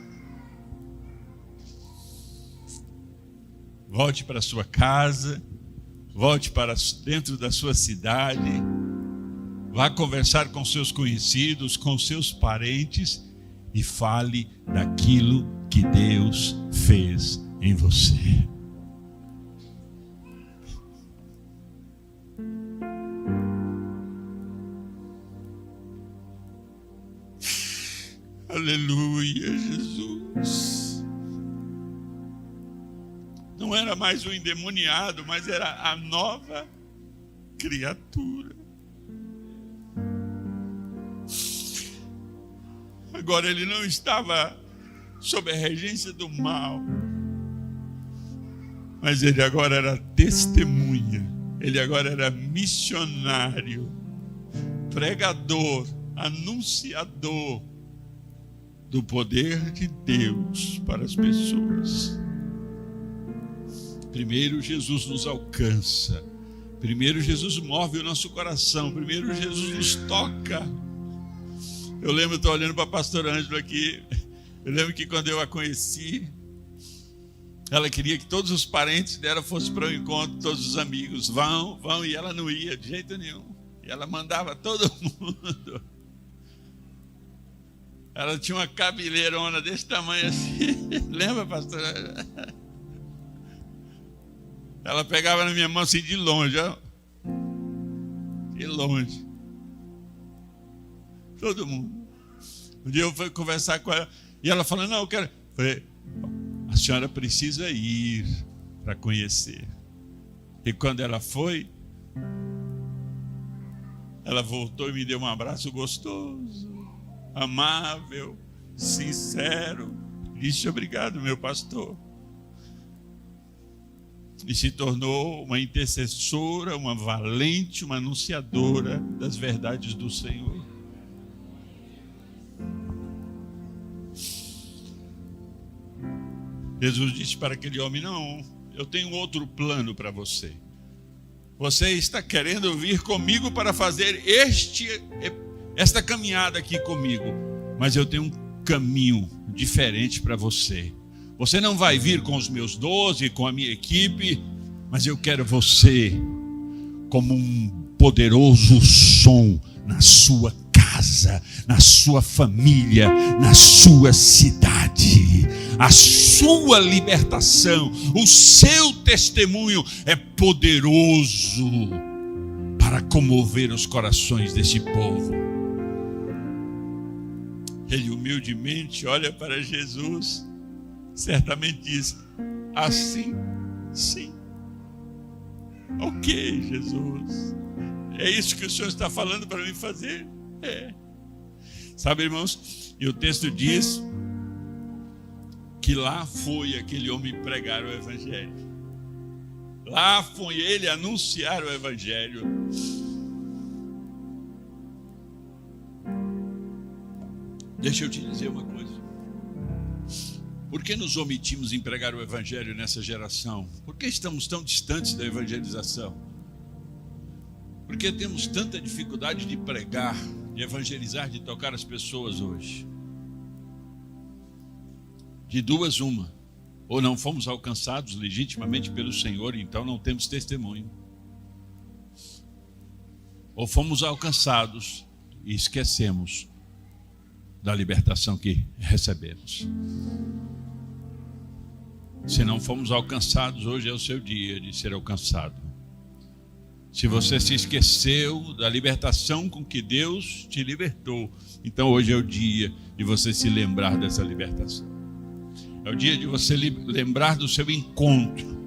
Speaker 1: volte para a sua casa, volte para dentro da sua cidade, vá conversar com seus conhecidos, com seus parentes e fale daquilo que Deus fez em você. Aleluia, Jesus. Não era mais o endemoniado, mas era a nova criatura. Agora ele não estava sob a regência do mal, mas ele agora era testemunha, ele agora era missionário, pregador, anunciador do poder de Deus para as pessoas. Primeiro Jesus nos alcança, primeiro Jesus move o nosso coração, primeiro Jesus nos toca. Eu lembro, estou olhando para a pastora Ângela aqui, eu lembro que quando eu a conheci, ela queria que todos os parentes dela fossem para o encontro, todos os amigos, vão, e ela não ia de jeito nenhum, e ela mandava todo mundo. Ela tinha uma cabeleirona desse tamanho assim. Lembra, pastora? Ela pegava na minha mão assim de longe, ó. De longe. Todo mundo. Um dia eu fui conversar com ela e ela falou: não, eu quero. Eu falei: a senhora precisa ir para conhecer. E quando ela foi, Ela voltou e me deu um abraço gostoso, amável, sincero. Disse: obrigado, meu pastor. E se tornou uma intercessora, uma valente, uma anunciadora das verdades do Senhor. Jesus disse para aquele homem: não, eu tenho outro plano para você. Você está querendo vir comigo para fazer esta caminhada aqui comigo, mas eu tenho um caminho diferente para você. Você não vai vir com os meus 12, com a minha equipe, mas eu quero você como um poderoso som na sua casa, na sua família, na sua cidade. A sua libertação, o seu testemunho é poderoso para comover os corações desse povo. Ele humildemente olha para Jesus, certamente diz: assim, sim. Ok, Jesus, é isso que o Senhor está falando para mim fazer? É. Sabe, irmãos, e o texto diz que lá foi aquele homem pregar o Evangelho. Lá foi ele anunciar o Evangelho. Deixa eu te dizer uma coisa. Por que nos omitimos em pregar o Evangelho nessa geração? Por que estamos tão distantes da evangelização? Por que temos tanta dificuldade de pregar, de evangelizar, de tocar as pessoas hoje? De duas, uma: ou não fomos alcançados legitimamente pelo Senhor, então não temos testemunho, ou fomos alcançados e esquecemos da libertação que recebemos. Se não fomos alcançados, hoje é o seu dia de ser alcançado. Se você se esqueceu da libertação com que Deus te libertou, então hoje é o dia de você se lembrar dessa libertação. É o dia de você lembrar do seu encontro.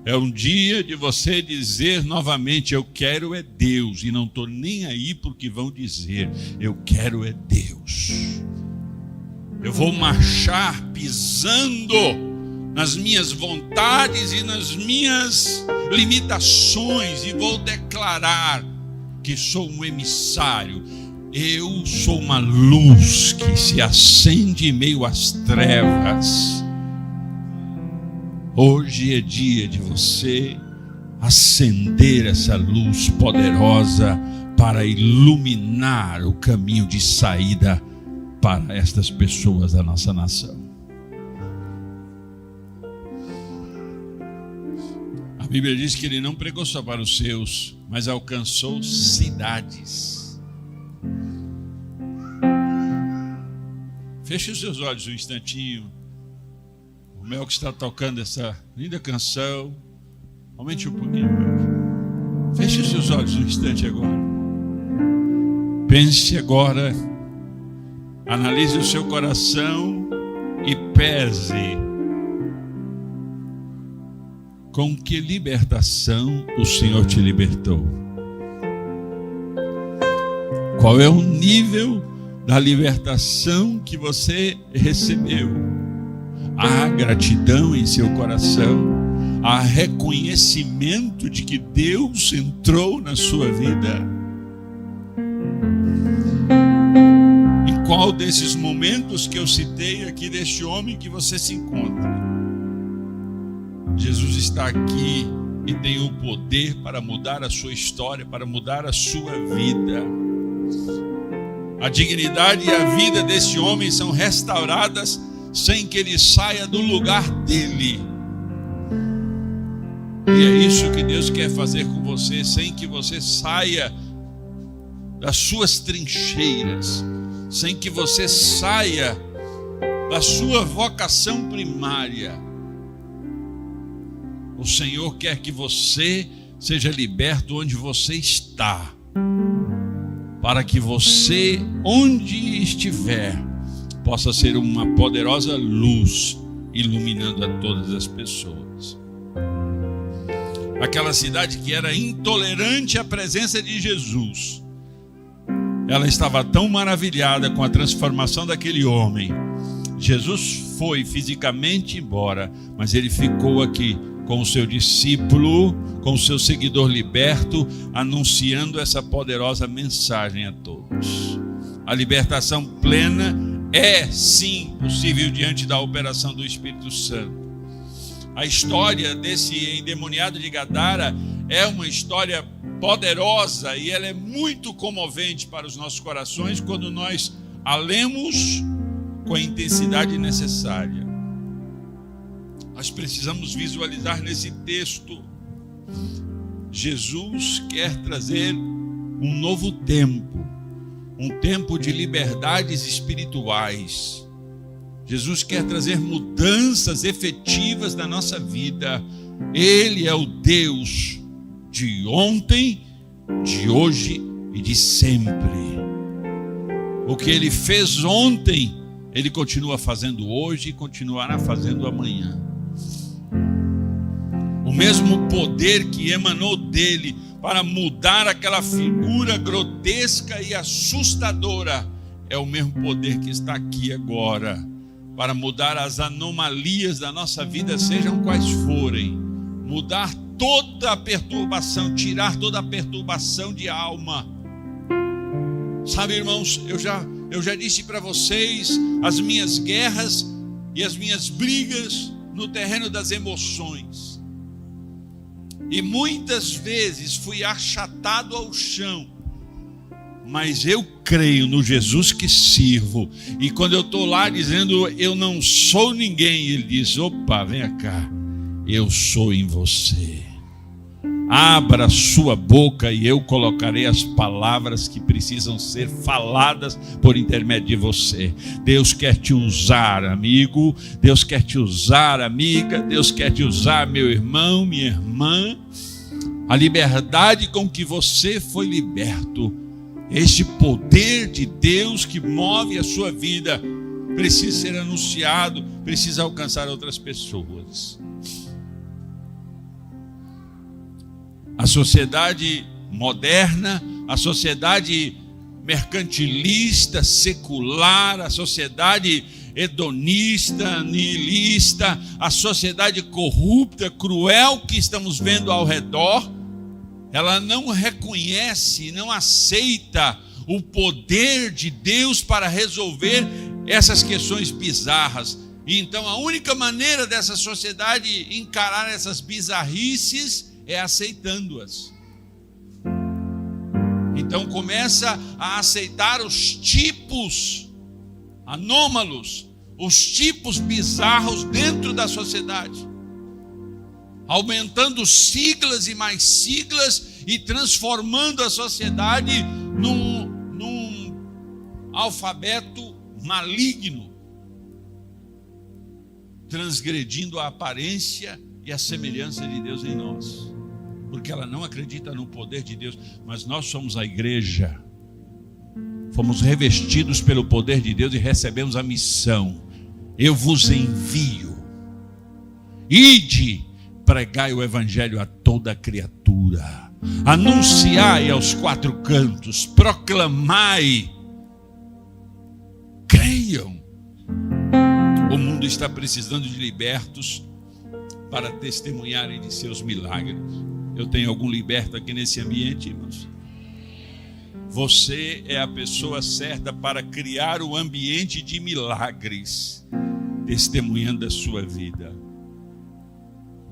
Speaker 1: É um dia de você dizer novamente: eu quero é Deus, e não estou nem aí por que vão dizer. Eu quero é Deus. Eu vou marchar pisando nas minhas vontades e nas minhas limitações, e vou declarar que sou um emissário. Eu sou uma luz que se acende em meio às trevas. Hoje é dia de você acender essa luz poderosa para iluminar o caminho de saída para estas pessoas da nossa nação. A Bíblia diz que ele não pregou só para os seus, mas alcançou cidades. Feche os seus olhos um instantinho. O Mel que está tocando essa linda canção, aumente um pouquinho. Feche os seus olhos um instante agora. Pense agora, analise o seu coração e pese com que libertação o Senhor te libertou. Qual é o nível da libertação que você recebeu? Há gratidão em seu coração? Há reconhecimento de que Deus entrou na sua vida? Em qual desses momentos que eu citei aqui deste homem que você se encontra? Jesus está aqui e tem o poder para mudar a sua história, para mudar a sua vida. A dignidade e a vida desse homem são restauradas sem que ele saia do lugar dele. E é isso que Deus quer fazer com você, sem que você saia das suas trincheiras, sem que você saia da sua vocação primária. O Senhor quer que você seja liberto onde você está, para que você, onde estiver, possa ser uma poderosa luz iluminando a todas as pessoas. aquela cidade que era intolerante à presença de Jesus, ela estava tão maravilhada com a transformação daquele homem. Jesus foi fisicamente embora, mas ele ficou aqui com o seu discípulo, com o seu seguidor liberto, anunciando essa poderosa mensagem a todos. A libertação plena é sim possível diante da operação do Espírito Santo. A história desse endemoniado de Gadara é uma história poderosa e ela é muito comovente para os nossos corações quando nós a lemos com a intensidade necessária. Nós precisamos visualizar nesse texto, Jesus quer trazer um novo tempo, um tempo de liberdades espirituais. Jesus quer trazer mudanças efetivas na nossa vida. Ele é o Deus de ontem, de hoje e de sempre. O que Ele fez ontem, Ele continua fazendo hoje e continuará fazendo amanhã. O mesmo poder que emanou dele para mudar aquela figura grotesca e assustadora é o mesmo poder que está aqui agora para mudar as anomalias da nossa vida, sejam quais forem, mudar toda a perturbação, tirar toda a perturbação de alma. Sabe, irmãos, eu já disse para vocês as minhas guerras e as minhas brigas no terreno das emoções. E muitas vezes fui achatado ao chão. Mas eu creio no Jesus que sirvo. E quando eu estou lá dizendo eu não sou ninguém, Ele diz: opa, vem cá, eu sou em você. Abra a sua boca e eu colocarei as palavras que precisam ser faladas por intermédio de você. Deus quer te usar, amigo. Deus quer te usar, amiga. Deus quer te usar, meu irmão, minha irmã. A liberdade com que você foi liberto, este poder de Deus que move a sua vida, precisa ser anunciado, precisa alcançar outras pessoas. A sociedade moderna, a sociedade mercantilista, secular, a sociedade hedonista, nihilista, a sociedade corrupta, cruel que estamos vendo ao redor, ela não reconhece, não aceita o poder de Deus para resolver essas questões bizarras. E então a única maneira dessa sociedade encarar essas bizarrices é aceitando-as. Então começa a aceitar os tipos anômalos, os tipos bizarros dentro da sociedade, aumentando siglas e mais siglas e transformando a sociedade num alfabeto maligno, transgredindo a aparência e a semelhança de Deus em nós, porque ela não acredita no poder de Deus. Mas nós somos a igreja, fomos revestidos pelo poder de Deus e recebemos a missão: eu vos envio, ide, pregai o evangelho a toda criatura, anunciai aos quatro cantos, proclamai, creiam. O mundo está precisando de libertos para testemunharem de seus milagres. Eu tenho algum liberto aqui nesse ambiente, irmãos? Você é a pessoa certa para criar o ambiente de milagres, testemunhando a sua vida.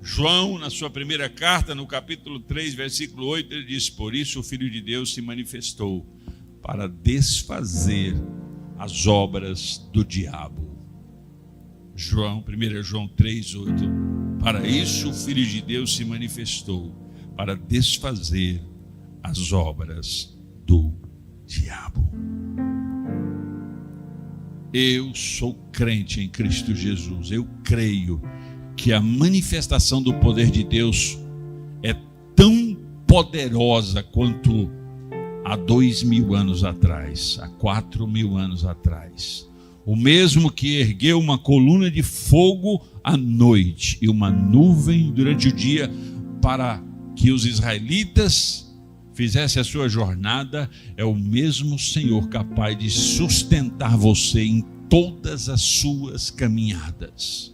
Speaker 1: João, na sua primeira carta, no capítulo 3, versículo 8, ele diz: por isso o Filho de Deus se manifestou para desfazer as obras do diabo. 1 João 3, 8. Para isso o Filho de Deus se manifestou, para desfazer as obras do diabo. Eu sou crente em Cristo Jesus. Eu creio que a manifestação do poder de Deus é tão poderosa quanto há 2.000 anos atrás, há 4.000 anos atrás. O mesmo que ergueu uma coluna de fogo à noite e uma nuvem durante o dia para que os israelitas fizessem a sua jornada, é o mesmo Senhor capaz de sustentar você em todas as suas caminhadas.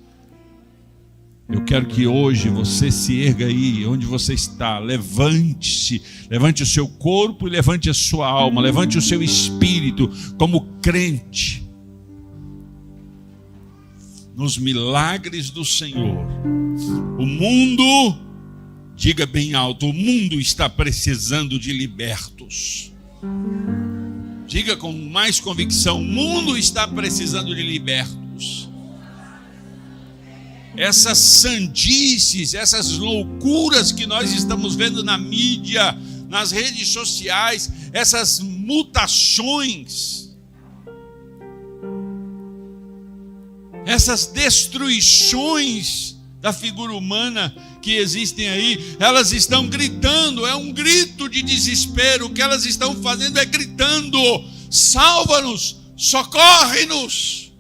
Speaker 1: Eu quero que hoje você se erga aí, onde você está, levante-se, levante o seu corpo e levante a sua alma, levante o seu espírito como crente nos milagres do Senhor. O mundo, diga bem alto, o mundo está precisando de libertos. Diga com mais convicção, o mundo está precisando de libertos. Essas sandices, essas loucuras que nós estamos vendo na mídia, nas redes sociais, essas mutações, essas destruições da figura humana que existem aí, elas estão gritando, é um grito de desespero. O que elas estão fazendo é gritando: salva-nos, socorre-nos.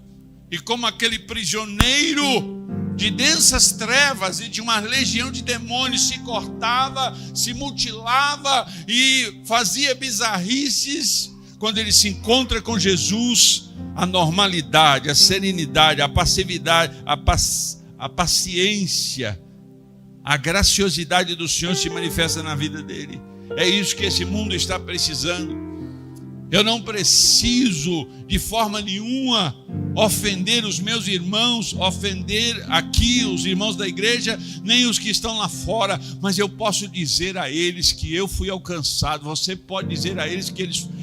Speaker 1: E como aquele prisioneiro de densas trevas e de uma legião de demônios se cortava, se mutilava e fazia bizarrices, quando ele se encontra com Jesus, a normalidade, a serenidade, a passividade, a paciência, a graciosidade do Senhor se manifesta na vida dele. É isso que esse mundo está precisando. Eu não preciso de forma nenhuma ofender os meus irmãos, ofender aqui os irmãos da igreja, nem os que estão lá fora, mas eu posso dizer a eles que eu fui alcançado. Você pode dizer a eles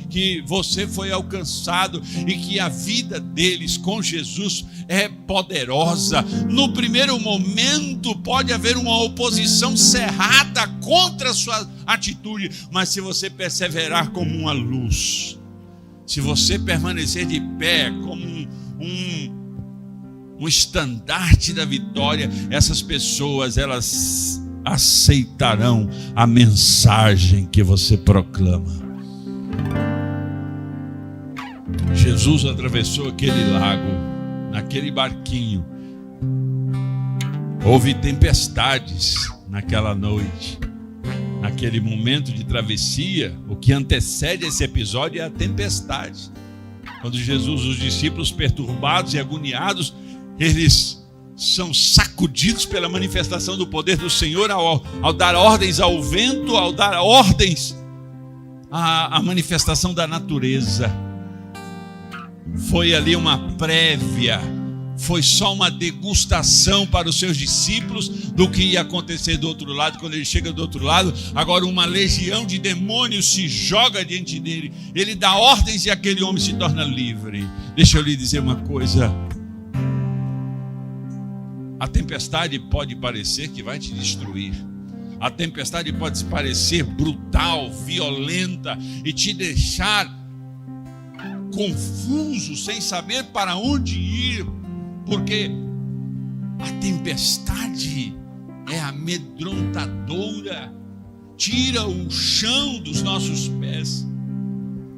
Speaker 1: que você foi alcançado e que a vida deles com Jesus é poderosa. No primeiro momento pode haver uma oposição cerrada contra a sua atitude, mas se você perseverar como uma luz, se você permanecer de pé como um estandarte da vitória, essas pessoas, elas aceitarão a mensagem que você proclama. Jesus atravessou aquele lago, naquele barquinho. Houve tempestades naquela noite. Naquele momento de travessia, o que antecede esse episódio é a tempestade. Quando Jesus, os discípulos perturbados e agoniados, eles são sacudidos pela manifestação do poder do Senhor ao dar ordens ao vento, ao dar ordens à manifestação da natureza. Foi ali uma prévia, foi só uma degustação para os seus discípulos do que ia acontecer do outro lado. Quando ele chega do outro lado, agora uma legião de demônios se joga diante dele. Ele dá ordens e aquele homem se torna livre. Deixa eu lhe dizer uma coisa. A tempestade pode parecer que vai te destruir. A tempestade pode parecer brutal, violenta e te deixar confuso, sem saber para onde ir. Porque a tempestade é amedrontadora, tira o chão dos nossos pés.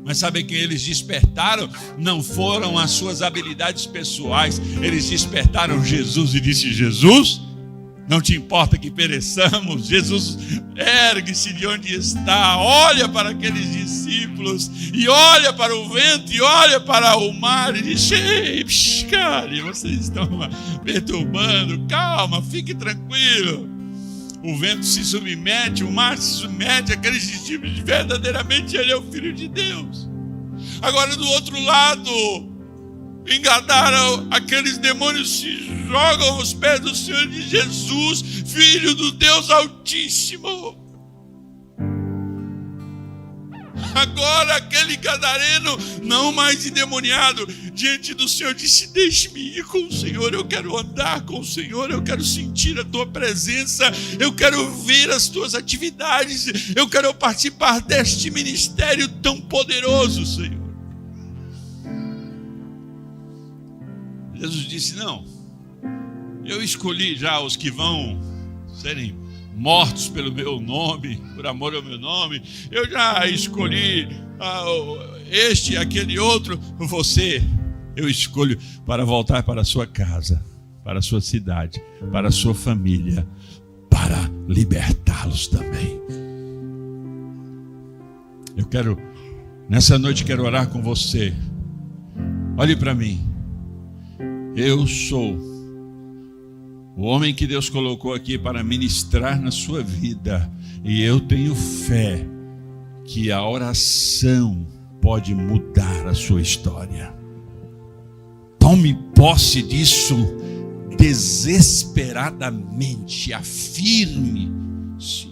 Speaker 1: Mas sabe quem eles despertaram? Não foram as suas habilidades pessoais. Eles despertaram Jesus e disse: Jesus, não te importa que pereçamos. Jesus, ergue-se de onde está, olha para aqueles discípulos, e olha para o vento, e olha para o mar, e diz: ei, cara, vocês estão perturbando, calma, fique tranquilo. O vento se submete, o mar se submete, aqueles discípulos, verdadeiramente ele é o Filho de Deus. Agora do outro lado, engadaram, aqueles demônios se jogam aos pés do Senhor de Jesus, Filho do Deus Altíssimo. Agora aquele gadareno, não mais endemoniado, diante do Senhor disse: deixe-me ir com o Senhor, eu quero andar com o Senhor, eu quero sentir a tua presença, eu quero ver as tuas atividades, eu quero participar deste ministério tão poderoso, Senhor. Jesus disse: não, eu escolhi já os que vão serem mortos pelo meu nome, por amor ao meu nome. Eu já escolhi este, aquele outro. Você, eu escolho para voltar para a sua casa, para a sua cidade, para a sua família, para libertá-los também. Nessa noite quero orar com você. Olhe para mim. Eu sou o homem que Deus colocou aqui para ministrar na sua vida. E eu tenho fé que a oração pode mudar a sua história. Tome posse disso desesperadamente. Afirme-se.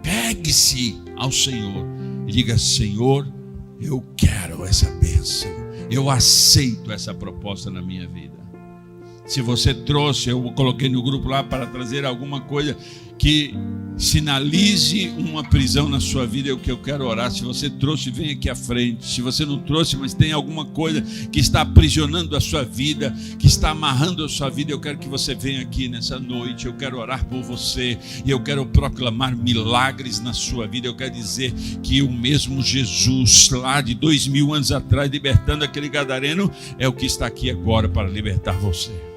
Speaker 1: Pegue-se ao Senhor e diga: Senhor, eu quero essa bênção. Eu aceito essa proposta na minha vida. Se você trouxe, eu coloquei no grupo lá para trazer alguma coisa que sinalize uma prisão na sua vida, é o que eu quero orar. Se você trouxe, vem aqui à frente. Se você não trouxe, mas tem alguma coisa que está aprisionando a sua vida, que está amarrando a sua vida, eu quero que você venha aqui nessa noite. Eu quero orar por você e eu quero proclamar milagres na sua vida. Eu quero dizer que o mesmo Jesus lá de 2000 anos atrás, libertando aquele gadareno, é o que está aqui agora para libertar você.